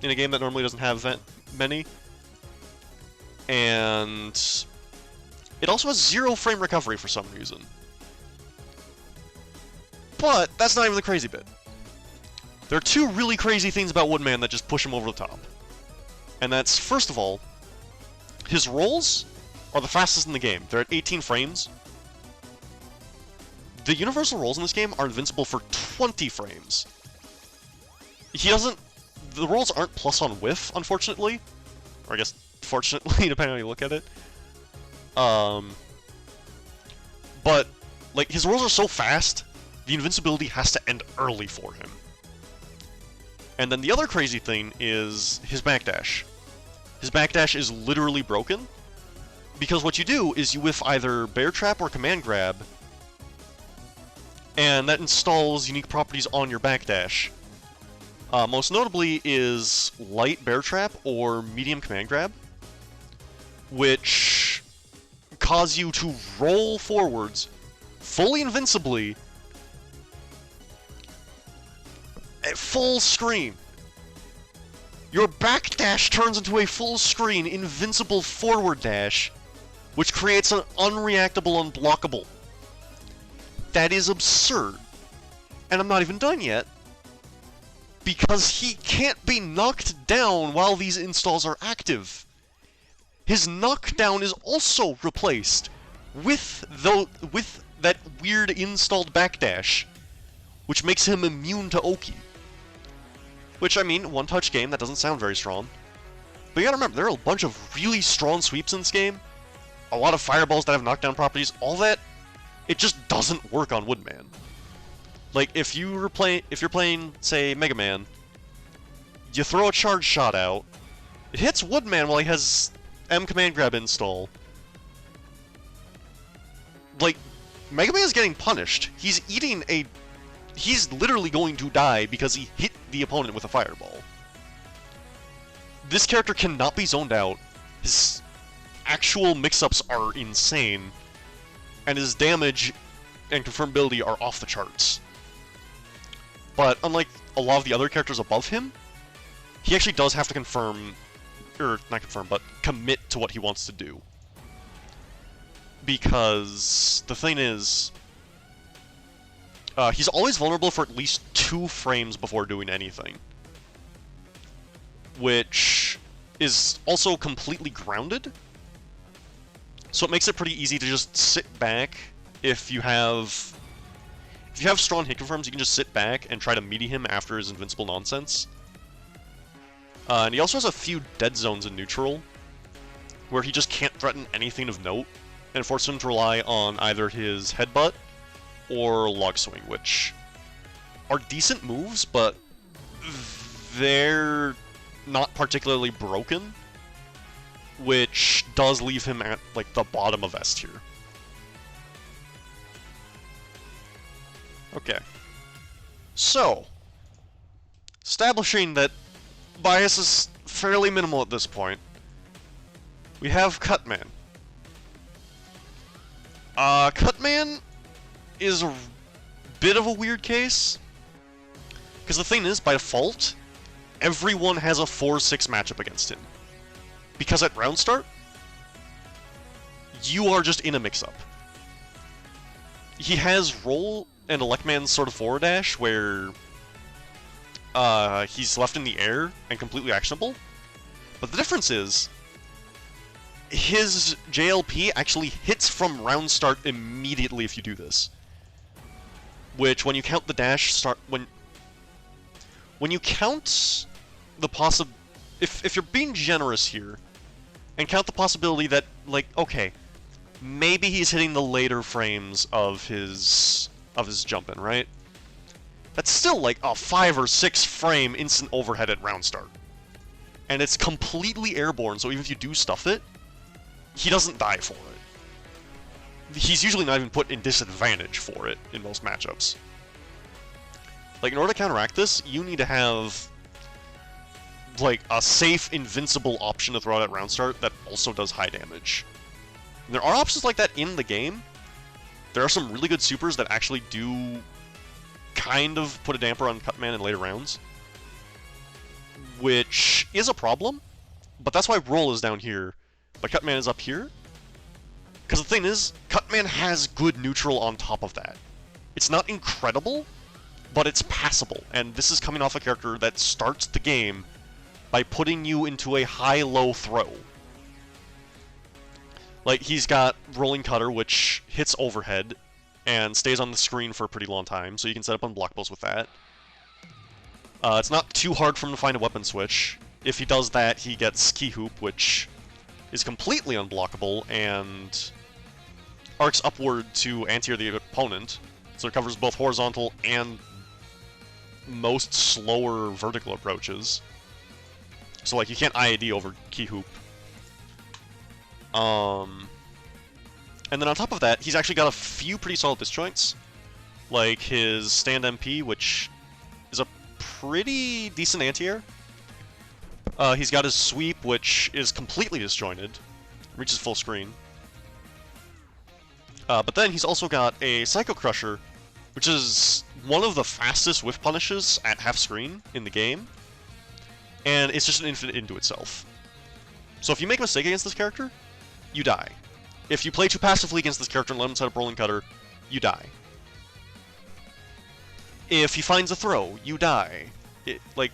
in a game that normally doesn't have many. And it also has 0-frame recovery for some reason. But that's not even the crazy bit. There are two really crazy things about Woodman that just push him over the top. And that's, first of all, his rolls are the fastest in the game. They're at 18 frames. The universal rolls in this game are invincible for 20 frames. The rolls aren't plus on whiff, unfortunately. Or I guess, fortunately, depending on how you look at it. But, like, his rolls are so fast, the invincibility has to end early for him. And then the other crazy thing is his backdash. His backdash is literally broken, because what you do is you whiff either Bear Trap or Command Grab, and that installs unique properties on your backdash. Most notably is Light Bear Trap or Medium Command Grab, which cause you to roll forwards fully invincibly at full screen. Your backdash turns into a full screen invincible forward dash, which creates an unreactable unblockable. That is absurd. And I'm not even done yet, because he can't be knocked down while these installs are active. His knockdown is also replaced with that weird installed backdash, which makes him immune to Oki. Which, I mean, one-touch game, that doesn't sound very strong. But you gotta remember, there are a bunch of really strong sweeps in this game, a lot of fireballs that have knockdown properties, all that, it just doesn't work on Woodman. Like, if you're playing, say, Mega Man, you throw a charge shot out, it hits Woodman while he has M Command Grab install. Like, Mega Man is getting punished. He's literally going to die because he hit the opponent with a fireball. This character cannot be zoned out. His actual mix-ups are insane. And his damage and confirmability are off the charts. But unlike a lot of the other characters above him, he actually does have to confirm, or not confirm, but commit to what he wants to do. Because the thing is, he's always vulnerable for at least 2 frames before doing anything. Which is also completely grounded. So it makes it pretty easy to just sit back. If you have strong hit confirms, you can just sit back and try to meaty him after his invincible nonsense. And he also has a few dead zones in neutral, where he just can't threaten anything of note, and force him to rely on either his headbutt or log swing, which are decent moves, but they're not particularly broken, which does leave him at, like, the bottom of S tier. Okay. So, establishing that bias is fairly minimal at this point, we have Cutman. Cutman is a bit of a weird case, because the thing is, by default, everyone has a 4-6 matchup against him. Because at round start, you are just in a mix-up. He has roll and Electman's sort of forward dash, where he's left in the air and completely actionable. But the difference is, his JLP actually hits from round start immediately if you do this. Which, when you count the dash start, when you count the if you're being generous here, and count the possibility that, like, okay, maybe he's hitting the later frames of his jump-in, right? That's still like a 5 or 6 frame instant overhead at round start. And it's completely airborne, so even if you do stuff it, he doesn't die for it. He's usually not even put in disadvantage for it in most matchups. Like, in order to counteract this, you need to have, like, a safe, invincible option to throw out at round start that also does high damage. And there are options like that in the game. There are some really good supers that actually do kind of put a damper on Cutman in later rounds, which is a problem, but that's why Roll is down here, but Cutman is up here. Because the thing is, Cutman has good neutral on top of that. It's not incredible, but it's passable, and this is coming off a character that starts the game by putting you into a high-low throw. Like, he's got Rolling Cutter, which hits overhead, and stays on the screen for a pretty long time, so you can set up unblock blows with that. It's not too hard for him to find a weapon switch. If he does that, he gets Key Hoop, which is completely unblockable, and arcs upward to anti-air the opponent, so it covers both horizontal and most slower vertical approaches. So, like, you can't IAD over Key Hoop. And then on top of that, he's actually got a few pretty solid disjoints, like his Stand MP, which is a pretty decent anti-air. He's got his Sweep, which is completely disjointed, reaches full screen. But then he's also got a Psycho Crusher, which is one of the fastest whiff punishes at half screen in the game, and it's just an infinite into itself. So if you make a mistake against this character, you die. If you play too passively against this character and let him set up Rolling Cutter, you die. If he finds a throw, you die. Like,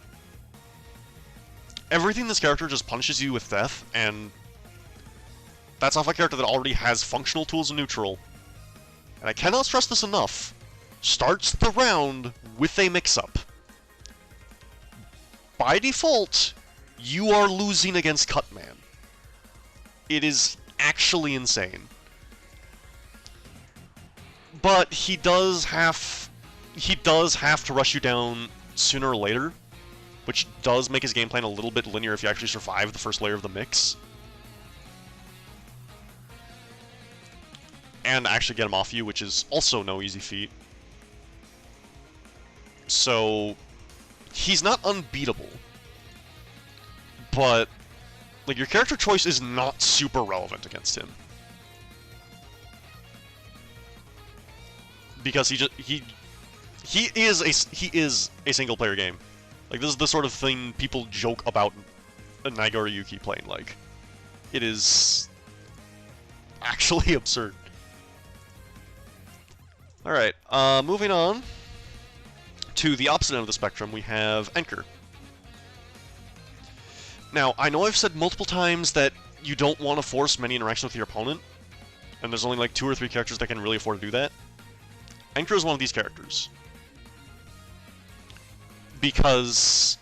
everything this character just punishes you with death, and that's off a character that already has functional tools in neutral. And I cannot stress this enough, starts the round with a mix-up. By default, you are losing against Cutman. It is actually insane. But he does have to rush you down sooner or later, which does make his game plan a little bit linear if you actually survive the first layer of the mix. And actually get him off you, which is also no easy feat. So, he's not unbeatable. But, like, your character choice is not super relevant against him. Because he is a single player game. Like, this is the sort of thing people joke about a Naigori Yuki playing like. It is actually absurd. Alright, moving on to the opposite end of the spectrum, we have Enker. Now, I know I've said multiple times that you don't want to force many interactions with your opponent, and there's only like 2 or 3 characters that can really afford to do that. Enker is one of these characters. Because,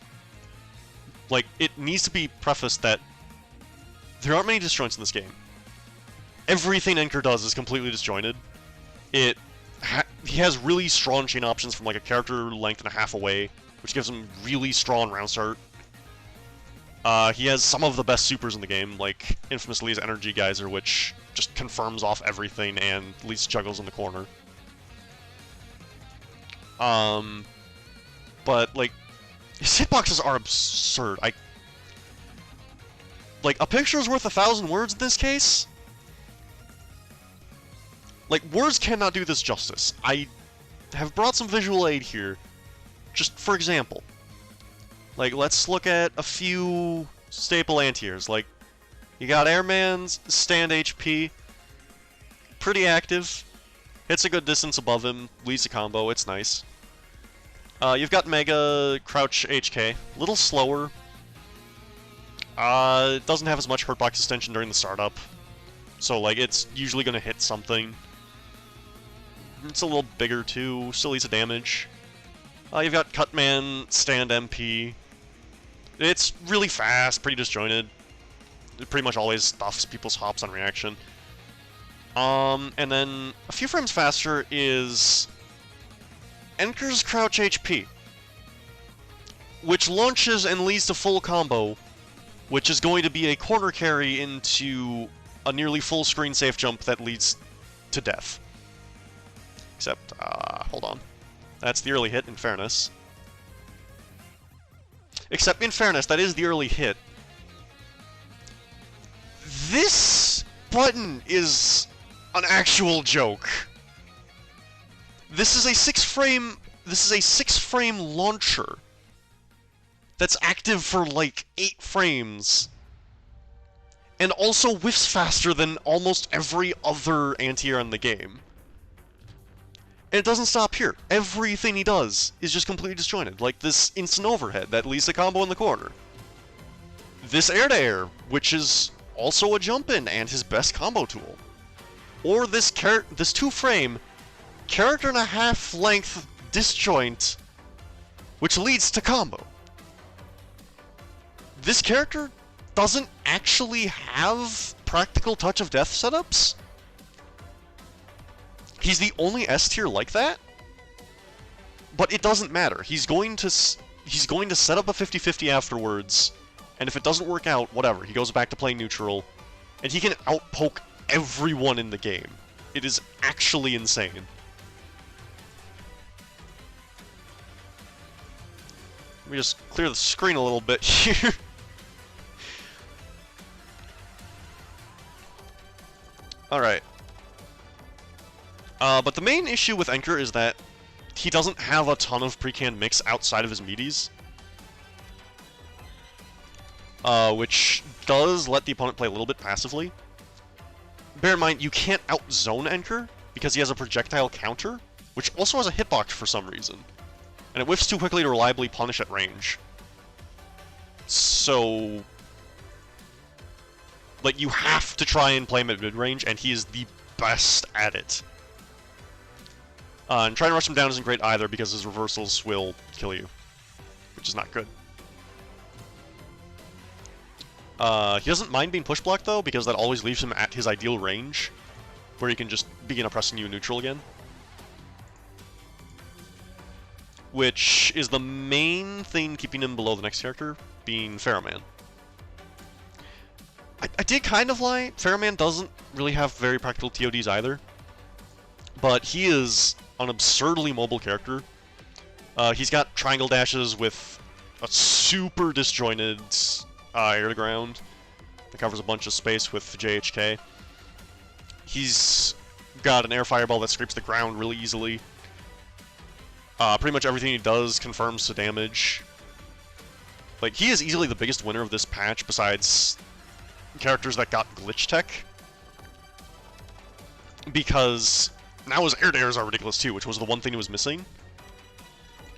like, it needs to be prefaced that there aren't many disjoints in this game. Everything Enker does is completely disjointed. He has really strong chain options from like a character length and a half away, which gives him really strong round start. He has some of the best supers in the game, like infamously his Energy Geyser, which just confirms off everything and at least juggles in the corner. But like, his hitboxes are absurd. Like, a picture is worth 1,000 words in this case. Like, words cannot do this justice. I have brought some visual aid here, just for example. Like, let's look at a few staple anti-airs. Like, you got Airman's stand HP, pretty active, hits a good distance above him, leads a combo, it's nice. You've got Mega Crouch HK, little slower, It doesn't have as much hurtbox extension during the startup. So, like, it's usually gonna hit something. It's a little bigger, too. Still eats a damage. You've got Cutman, Stand MP. It's really fast, pretty disjointed. It pretty much always stuffs people's hops on reaction. And then a few frames faster is Enker's Crouch HP, which launches and leads to full combo, which is going to be a corner carry into a nearly full screen safe jump that leads to death. Except, hold on. That's the early hit, in fairness. Except, in fairness, that is the early hit. This button is an actual joke. This is a 6-frame launcher that's active for like 8 frames and also whiffs faster than almost every other anti-air in the game. And it doesn't stop here. Everything he does is just completely disjointed, like this instant overhead that leads to combo in the corner. This air-to-air, which is also a jump-in and his best combo tool. Or this 2-frame, character-and-a-half length disjoint, which leads to combo. This character doesn't actually have practical touch of death setups. He's the only S tier like that, but it doesn't matter. He's going to set up a 50-50 afterwards, and if it doesn't work out, whatever. He goes back to playing neutral, and he can outpoke everyone in the game. It is actually insane. Let me just clear the screen a little bit here. Alright. But the main issue with Enker is that he doesn't have a ton of pre-canned mix outside of his meaties. Which does let the opponent play a little bit passively. Bear in mind, you can't out-zone Enker, because he has a projectile counter, which also has a hitbox for some reason. And it whiffs too quickly to reliably punish at range. So, like, you have to try and play him at mid-range, and he is the best at it. And trying to rush him down isn't great either, because his reversals will kill you, which is not good. He doesn't mind being push-blocked, though, because that always leaves him at his ideal range, where he can just begin oppressing you in neutral again. Which is the main thing keeping him below the next character, being Pharaohman. I did kind of lie. Pharaohman doesn't really have very practical TODs either, but he is an absurdly mobile character. He's got triangle dashes with a super disjointed air-to-ground that covers a bunch of space with JHK. He's got an air fireball that scrapes the ground really easily. Pretty much everything he does confirms to damage. Like, he is easily the biggest winner of this patch, besides characters that got glitch tech. Because now his air-to-airs are ridiculous too, which was the one thing he was missing.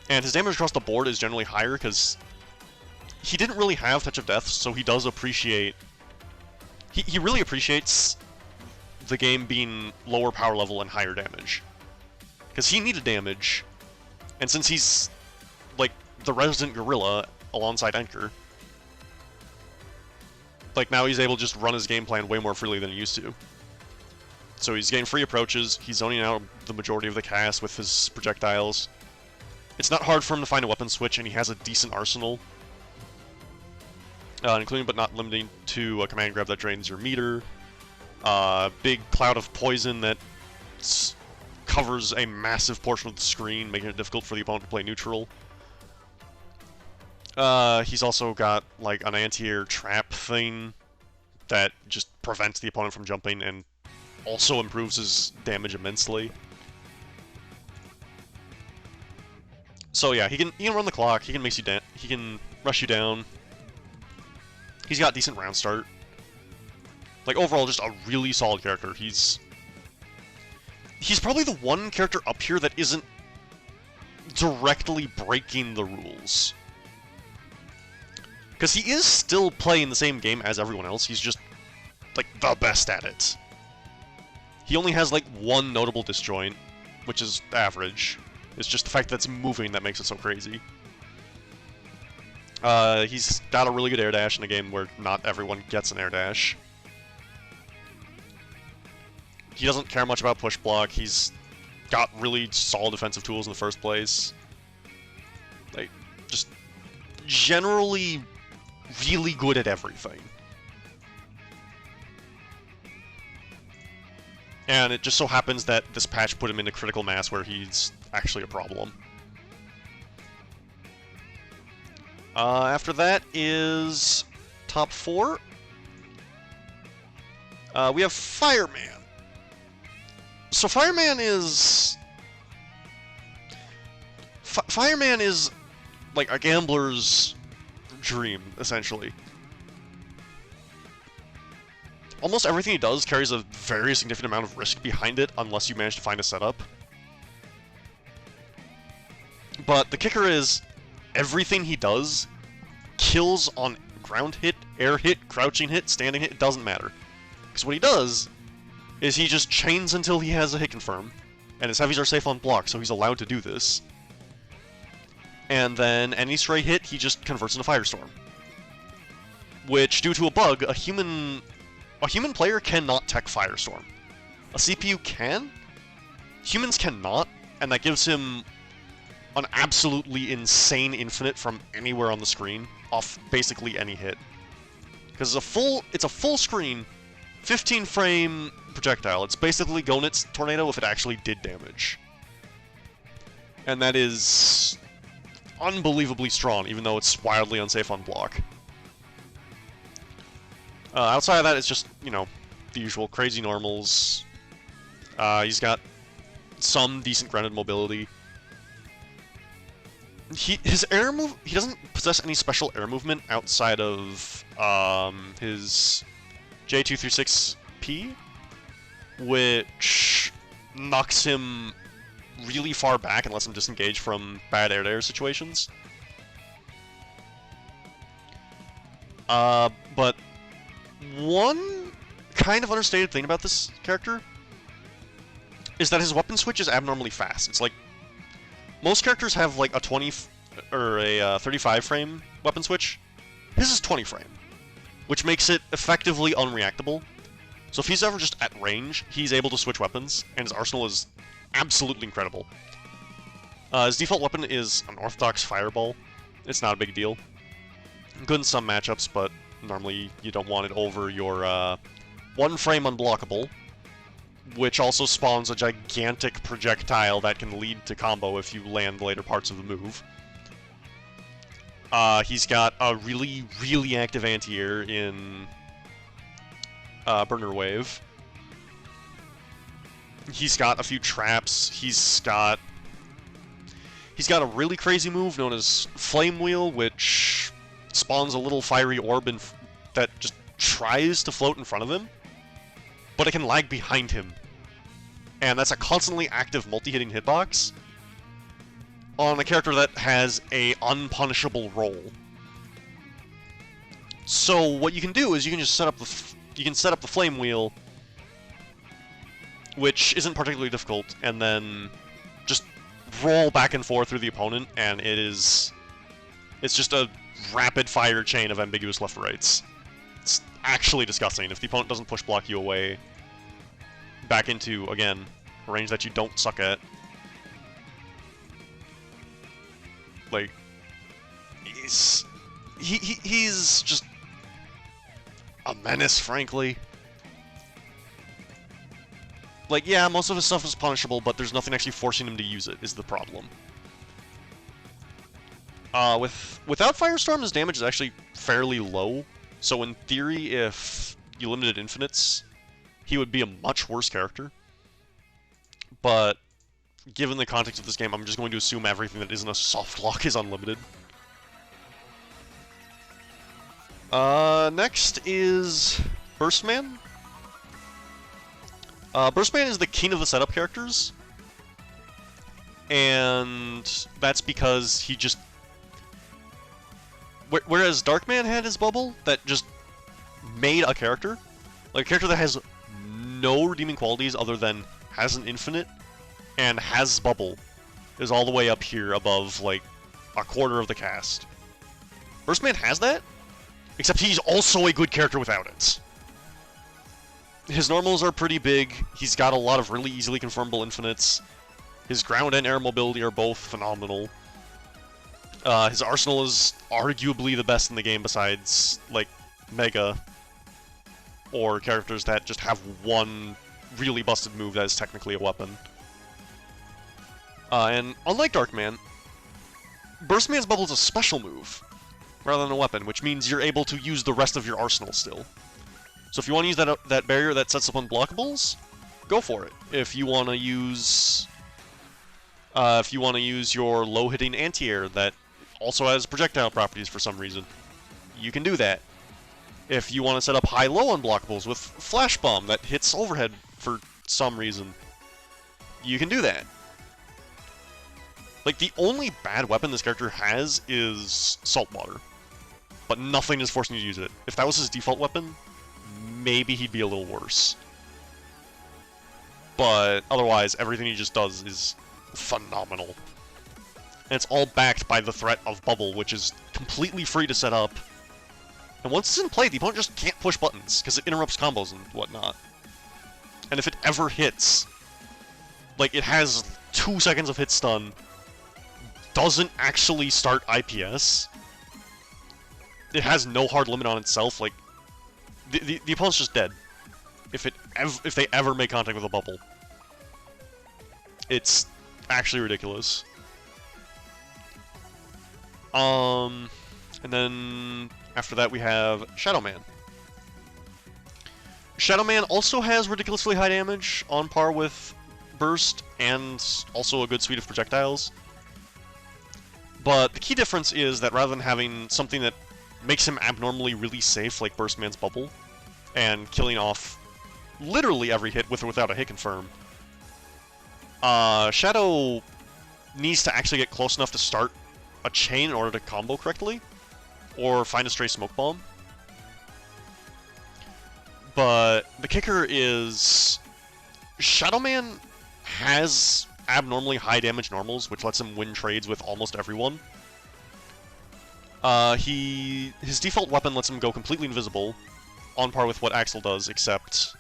And his damage across the board is generally higher, because he didn't really have Touch of Death, so he does appreciate... He really appreciates the game being lower power level and higher damage. Because he needed damage, and since he's, like, the resident gorilla alongside Enker, like, now he's able to just run his game plan way more freely than he used to. So he's getting free approaches, he's zoning out the majority of the cast with his projectiles. It's not hard for him to find a weapon switch, and he has a decent arsenal. Including but not limiting to a command grab that drains your meter, big cloud of poison that covers a massive portion of the screen, making it difficult for the opponent to play neutral. He's also got, like, an anti-air trap thing that just prevents the opponent from jumping and also improves his damage immensely. So yeah, he can run the clock, he can make you he can rush you down. He's got decent round start. Like, overall, just a really solid character. He's probably the one character up here that isn't directly breaking the rules. Because he is still playing the same game as everyone else, he's just, like, the best at it. He only has, like, one notable disjoint, which is average. It's just the fact that it's moving that makes it so crazy. He's got a really good air dash in a game where not everyone gets an air dash. He doesn't care much about push block, he's got really solid defensive tools in the first place. Like, just generally really good at everything. And it just so happens that this patch put him into critical mass where he's actually a problem. After that is top 4. We have Fireman. So Fireman is... Fireman is like a gambler's dream, essentially. Almost everything he does carries a very significant amount of risk behind it, unless you manage to find a setup. But the kicker is, everything he does kills on ground hit, air hit, crouching hit, standing hit, it doesn't matter. Because what he does is he just chains until he has a hit confirm, and his heavies are safe on block, so he's allowed to do this. And then any stray hit, he just converts into Firestorm. Which, due to a bug, a human player cannot tech Firestorm. A CPU can? Humans cannot, and that gives him an absolutely insane infinite from anywhere on the screen, off basically any hit. Because it's a full screen, 15 frame projectile. It's basically Gonit's Tornado if it actually did damage. And that is unbelievably strong, even though it's wildly unsafe on block. Outside of that, it's just, you know, the usual crazy normals. He's got some decent grounded mobility. He doesn't possess any special air movement outside of his J236P, which knocks him really far back and lets him disengage from bad air-to-air situations. But one kind of understated thing about this character is that his weapon switch is abnormally fast. It's like, most characters have like a 20 or a 35 frame weapon switch. His is 20 frame, which makes it effectively unreactable. So if he's ever just at range, he's able to switch weapons, and his arsenal is absolutely incredible. His default weapon is an orthodox fireball. It's not a big deal. Good in some matchups, but normally you don't want it over your 1 frame unblockable, which also spawns a gigantic projectile that can lead to combo if you land later parts of the move. He's got a really, really active anti-air in Burner Wave. He's got a few traps. He's got a really crazy move known as Flame Wheel, which spawns a little fiery orb that just tries to float in front of him, but it can lag behind him. And that's a constantly active multi-hitting hitbox on a character that has a unpunishable role. So what you can do is you can just set up the Flame Wheel, which isn't particularly difficult, and then just roll back and forth through the opponent, and it's just a rapid fire chain of ambiguous left rights. It's actually disgusting. If the opponent doesn't push block you away back into, again, a range that you don't suck at, like, he's just a menace, frankly. Like, yeah, most of his stuff is punishable, but there's nothing actually forcing him to use it, is the problem. Without Firestorm, his damage is actually fairly low, so in theory, if you limited infinites, he would be a much worse character. But given the context of this game, I'm just going to assume everything that isn't a soft lock is unlimited. Next is Burstman. Burstman is the king of the setup characters, and that's because Whereas Darkman had his bubble that just made a character, like a character that has no redeeming qualities other than has an infinite and has bubble, is all the way up here above like a quarter of the cast. Burstman has that, except he's also a good character without it. His normals are pretty big, he's got a lot of really easily confirmable infinites, his ground and air mobility are both phenomenal. His arsenal is arguably the best in the game besides, like, Mega, or characters that just have one really busted move that is technically a weapon. And unlike Darkman, Burstman's bubble is a special move, rather than a weapon, which means you're able to use the rest of your arsenal still. So if you want to use that barrier that sets up unblockables, go for it. If you want to use your low-hitting anti-air that also has projectile properties for some reason, you can do that. If you want to set up high-low unblockables with Flash Bomb that hits overhead for some reason, you can do that. Like, the only bad weapon this character has is Saltwater, but nothing is forcing you to use it. If that was his default weapon, maybe he'd be a little worse. But otherwise, everything he just does is phenomenal. And it's all backed by the threat of Bubble, which is completely free to set up. And once it's in play, the opponent just can't push buttons, because it interrupts combos and whatnot. And if it ever hits, like, it has 2 seconds of hit stun, doesn't actually start IPS, it has no hard limit on itself, like, the opponent's just dead. If they ever make contact with a bubble. It's actually ridiculous. And then after that we have Shadow Man. Shadow Man also has ridiculously high damage, on par with Burst, and also a good suite of projectiles. But the key difference is that rather than having something that makes him abnormally really safe, like Burstman's Bubble, and killing off literally every hit with or without a hit confirm, Shadow needs to actually get close enough to start a chain in order to combo correctly, or find a stray smoke bomb. But the kicker is, Shadow Man has abnormally high damage normals, which lets him win trades with almost everyone. His default weapon lets him go completely invisible, on par with what Axel does, except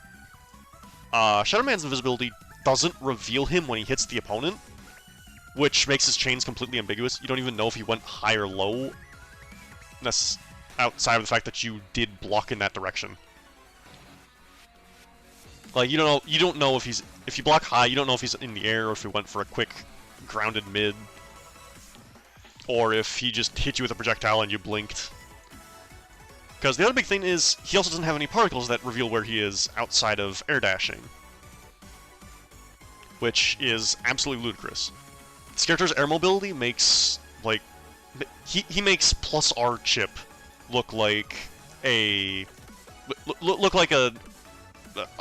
Shadow Man's invisibility doesn't reveal him when he hits the opponent, which makes his chains completely ambiguous. You don't even know if he went high or low, outside of the fact that you did block in that direction. Like, you don't know if you block high, you don't know if he's in the air, or if he went for a quick grounded mid, or if he just hit you with a projectile and you blinked. Because the other big thing is, he also doesn't have any particles that reveal where he is outside of air dashing, which is absolutely ludicrous. This character's air mobility makes, like, he makes plus R Chip look like an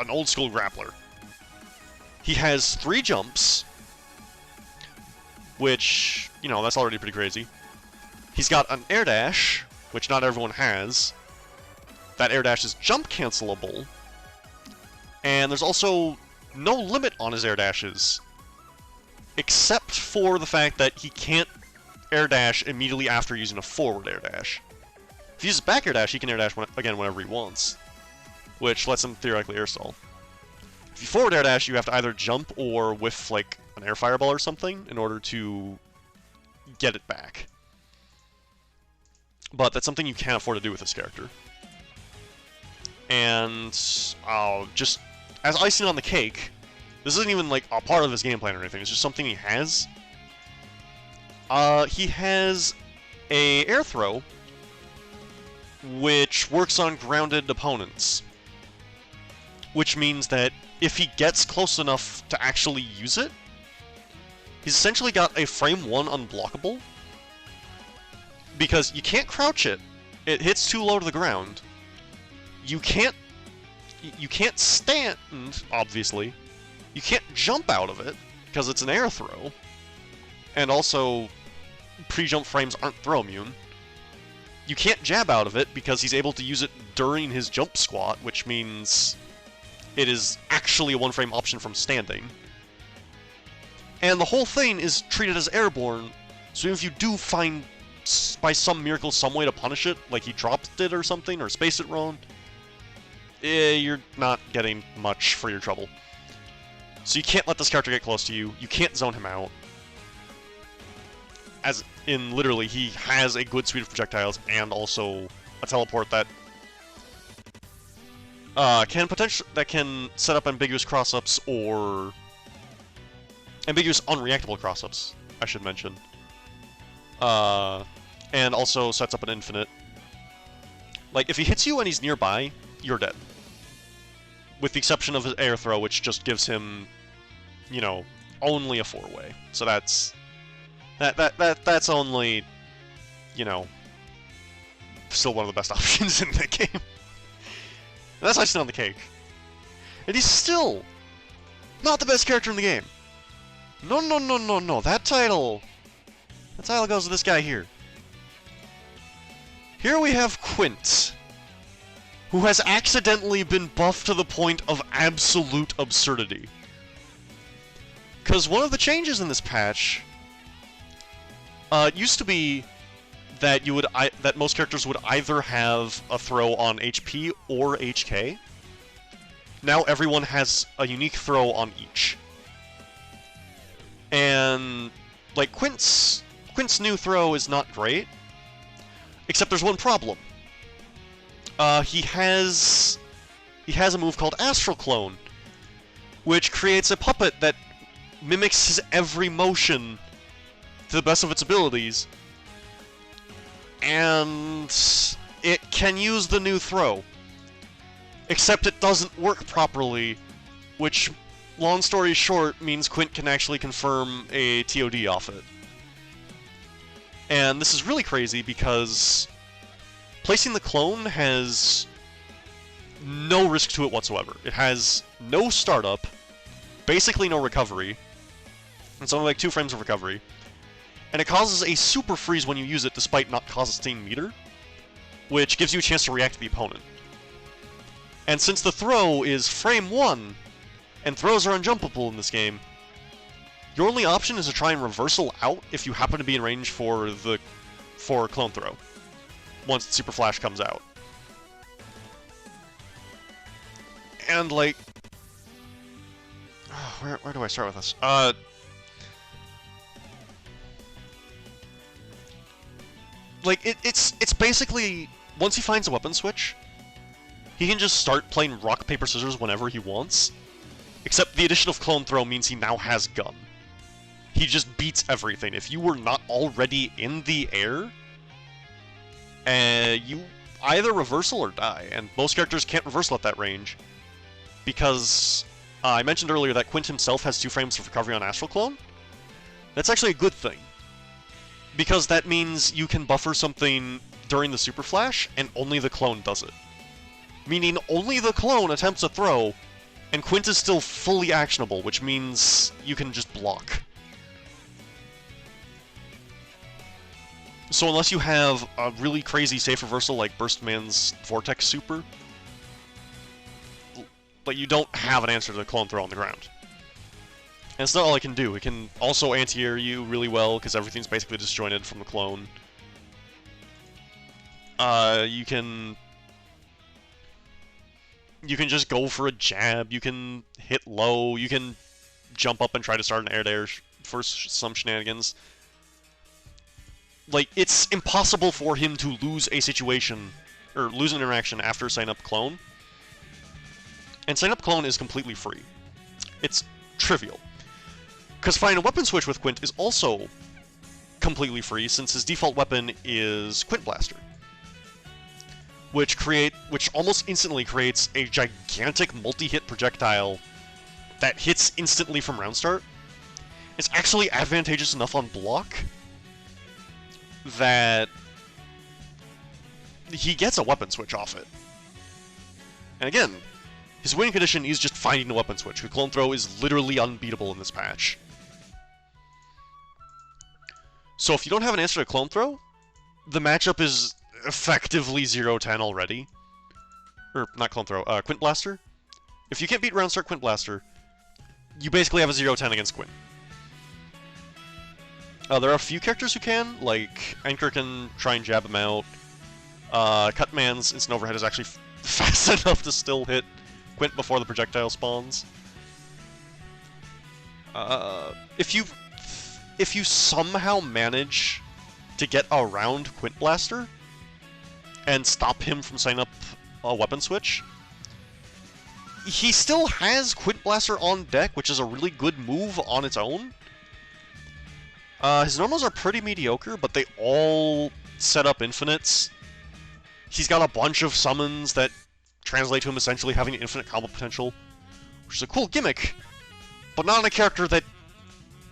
old school grappler. He has 3 jumps, which, you know, that's already pretty crazy. He's got an air dash, which not everyone has. That air dash is jump cancelable. And there's also no limit on his air dashes, except for the fact that he can't air dash immediately after using a forward air dash. If he uses back air dash, he can air dash again whenever he wants, which lets him theoretically air stall. If you forward air dash, you have to either jump or whiff, like, an air fireball or something in order to get it back. But that's something you can't afford to do with this character. And, just as icing on the cake, this isn't even, like, a part of his game plan or anything, it's just something he has. He has a air throw, which works on grounded opponents. Which means that if he gets close enough to actually use it, he's essentially got a frame 1 unblockable, because you can't crouch it. It hits too low to the ground. You can't stand, obviously. You can't jump out of it, because it's an air throw. And also, pre-jump frames aren't throw immune. You can't jab out of it because he's able to use it during his jump squat, which means it is actually a one-frame option from standing. And the whole thing is treated as airborne, so if you do find, by some miracle, some way to punish it, like he dropped it or something, or spaced it wrong, you're not getting much for your trouble. So you can't let this character get close to you, you can't zone him out. As in, literally, he has a good suite of projectiles and also a teleport that can set up ambiguous cross-ups or ambiguous unreactable cross-ups, I should mention. And also sets up an infinite. Like, if he hits you and he's nearby, you're dead. With the exception of his air throw, which just gives him, you know, only a 4-way. So that's only, you know, still one of the best options in the game. That's icing on the cake. And he's still not the best character in the game. No, no, no, no, no. That title goes to this guy here. Here we have Quint, who has accidentally been buffed to the point of absolute absurdity. Because one of the changes in this patch used to be that that most characters would either have a throw on HP or HK. Now everyone has a unique throw on each. And like Quint's new throw is not great, except there's one problem. He has a move called Astral Clone, which creates a puppet that mimics his every motion to the best of its abilities, and it can use the new throw. Except it doesn't work properly, which, long story short, means Quint can actually confirm a TOD off it. And this is really crazy because placing the clone has no risk to it whatsoever. It has no startup, basically no recovery. It's only like 2 frames of recovery. And it causes a super freeze when you use it despite not costing meter, which gives you a chance to react to the opponent. And since the throw is frame 1, and throws are unjumpable in this game, your only option is to try and reversal out if you happen to be in range for clone throw, once the Super Flash comes out. And like, where do I start with this? Like, it's basically, once he finds a weapon switch, he can just start playing rock, paper, scissors whenever he wants. Except the addition of clone throw means he now has gun. He just beats everything. If you were not already in the air, you either reversal or die, and most characters can't reversal at that range, because I mentioned earlier that Quint himself has 2 frames of recovery on Astral Clone. That's actually a good thing, because that means you can buffer something during the Super Flash, and only the clone does it. Meaning only the clone attempts a throw, and Quint is still fully actionable, which means you can just block. So unless you have a really crazy safe reversal like Burstman's Vortex Super, but you don't have an answer to the clone throw on the ground. And it's not all it can do. It can also anti-air you really well, because everything's basically disjointed from the clone. You can just go for a jab, you can hit low, you can jump up and try to start an air-to-air for some shenanigans. Like, it's impossible for him to lose a situation, or lose an interaction after sign-up clone. And sign-up clone is completely free. It's trivial. Because finding a weapon switch with Quint is also completely free, since his default weapon is Quint Blaster. Which almost instantly creates a gigantic multi-hit projectile that hits instantly from round start. It's actually advantageous enough on block that he gets a weapon switch off it. And again, his winning condition is just finding a weapon switch. The clone throw is literally unbeatable in this patch. So if you don't have an answer to clone throw, the matchup is effectively 0-10 already. Or, not Clone Throw, Quint Blaster. If you can't beat Round Start Quint Blaster, you basically have a 0-10 against Quint. There are a few characters who can, like Anchor can try and jab him out. Cutman's Instant Overhead is actually fast enough to still hit Quint before the projectile spawns. If you somehow manage to get around Quint Blaster and stop him from setting up a weapon switch, he still has Quint Blaster on deck, which is a really good move on its own. His normals are pretty mediocre, but they all set up infinites. He's got a bunch of summons that translate to him essentially having infinite combo potential, which is a cool gimmick, but not on a character that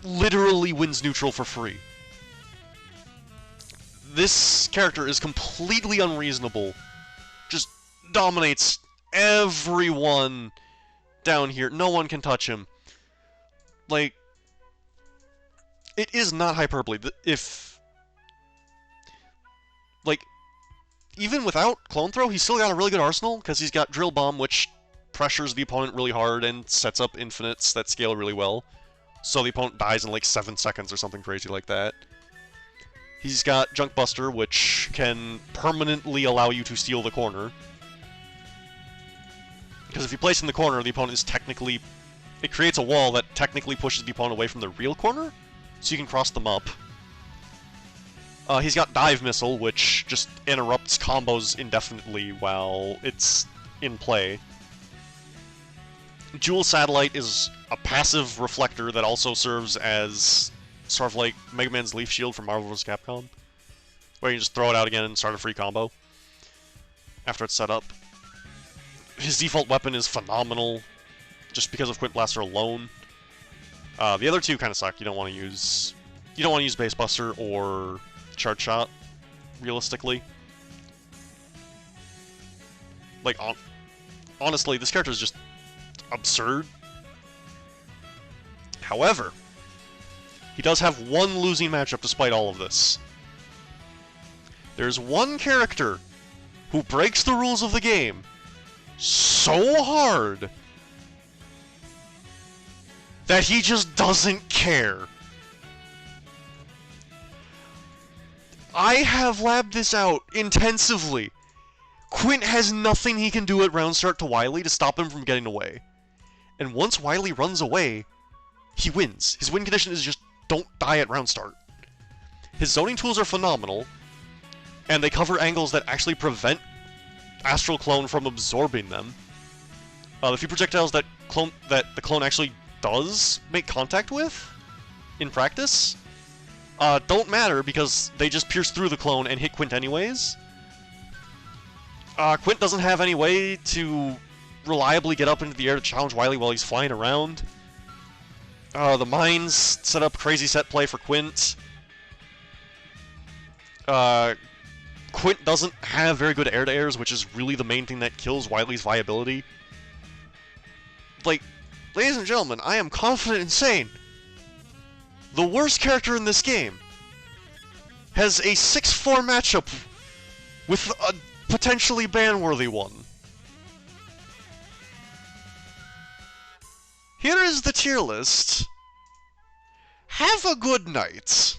literally wins neutral for free. This character is completely unreasonable. Just dominates everyone down here. No one can touch him. Like, it is not hyperbole. Even without Clone Throw, he's still got a really good arsenal, because he's got Drill Bomb, which pressures the opponent really hard and sets up infinites that scale really well. So the opponent dies in like 7 seconds or something crazy like that. He's got Junk Buster, which can permanently allow you to steal the corner. Because if you place in the corner, the opponent is technically... It creates a wall that technically pushes the opponent away from the real corner, so you can cross them up. He's got Dive Missile, which just interrupts combos indefinitely while it's in play. Jewel Satellite is a passive reflector that also serves as sort of like Mega Man's Leaf Shield from Marvel vs. Capcom, where you just throw it out again and start a free combo after it's set up. His default weapon is phenomenal, just because of Quint Blaster alone. The other two kind of suck. You don't want to use Base Buster or Charge Shot, realistically. Like, honestly, this character is just absurd. However, he does have one losing matchup despite all of this. There's one character who breaks the rules of the game so hard that he just doesn't care. I have labbed this out intensively. Quint has nothing he can do at round start to Wily to stop him from getting away. And once Wily runs away, he wins. His win condition is just don't die at round start. His zoning tools are phenomenal, and they cover angles that actually prevent Astral Clone from absorbing them. The few projectiles that the clone actually does make contact with in practice don't matter because they just pierce through the clone and hit Quint anyways. Quint doesn't have any way to reliably get up into the air to challenge Wily while he's flying around. The mines set up crazy set play for Quint. Quint doesn't have very good air-to-airs, which is really the main thing that kills Wily's viability. Like, ladies and gentlemen, I am confident in saying the worst character in this game has a 6-4 matchup with a potentially ban-worthy one. Here is the tier list. Have a good night.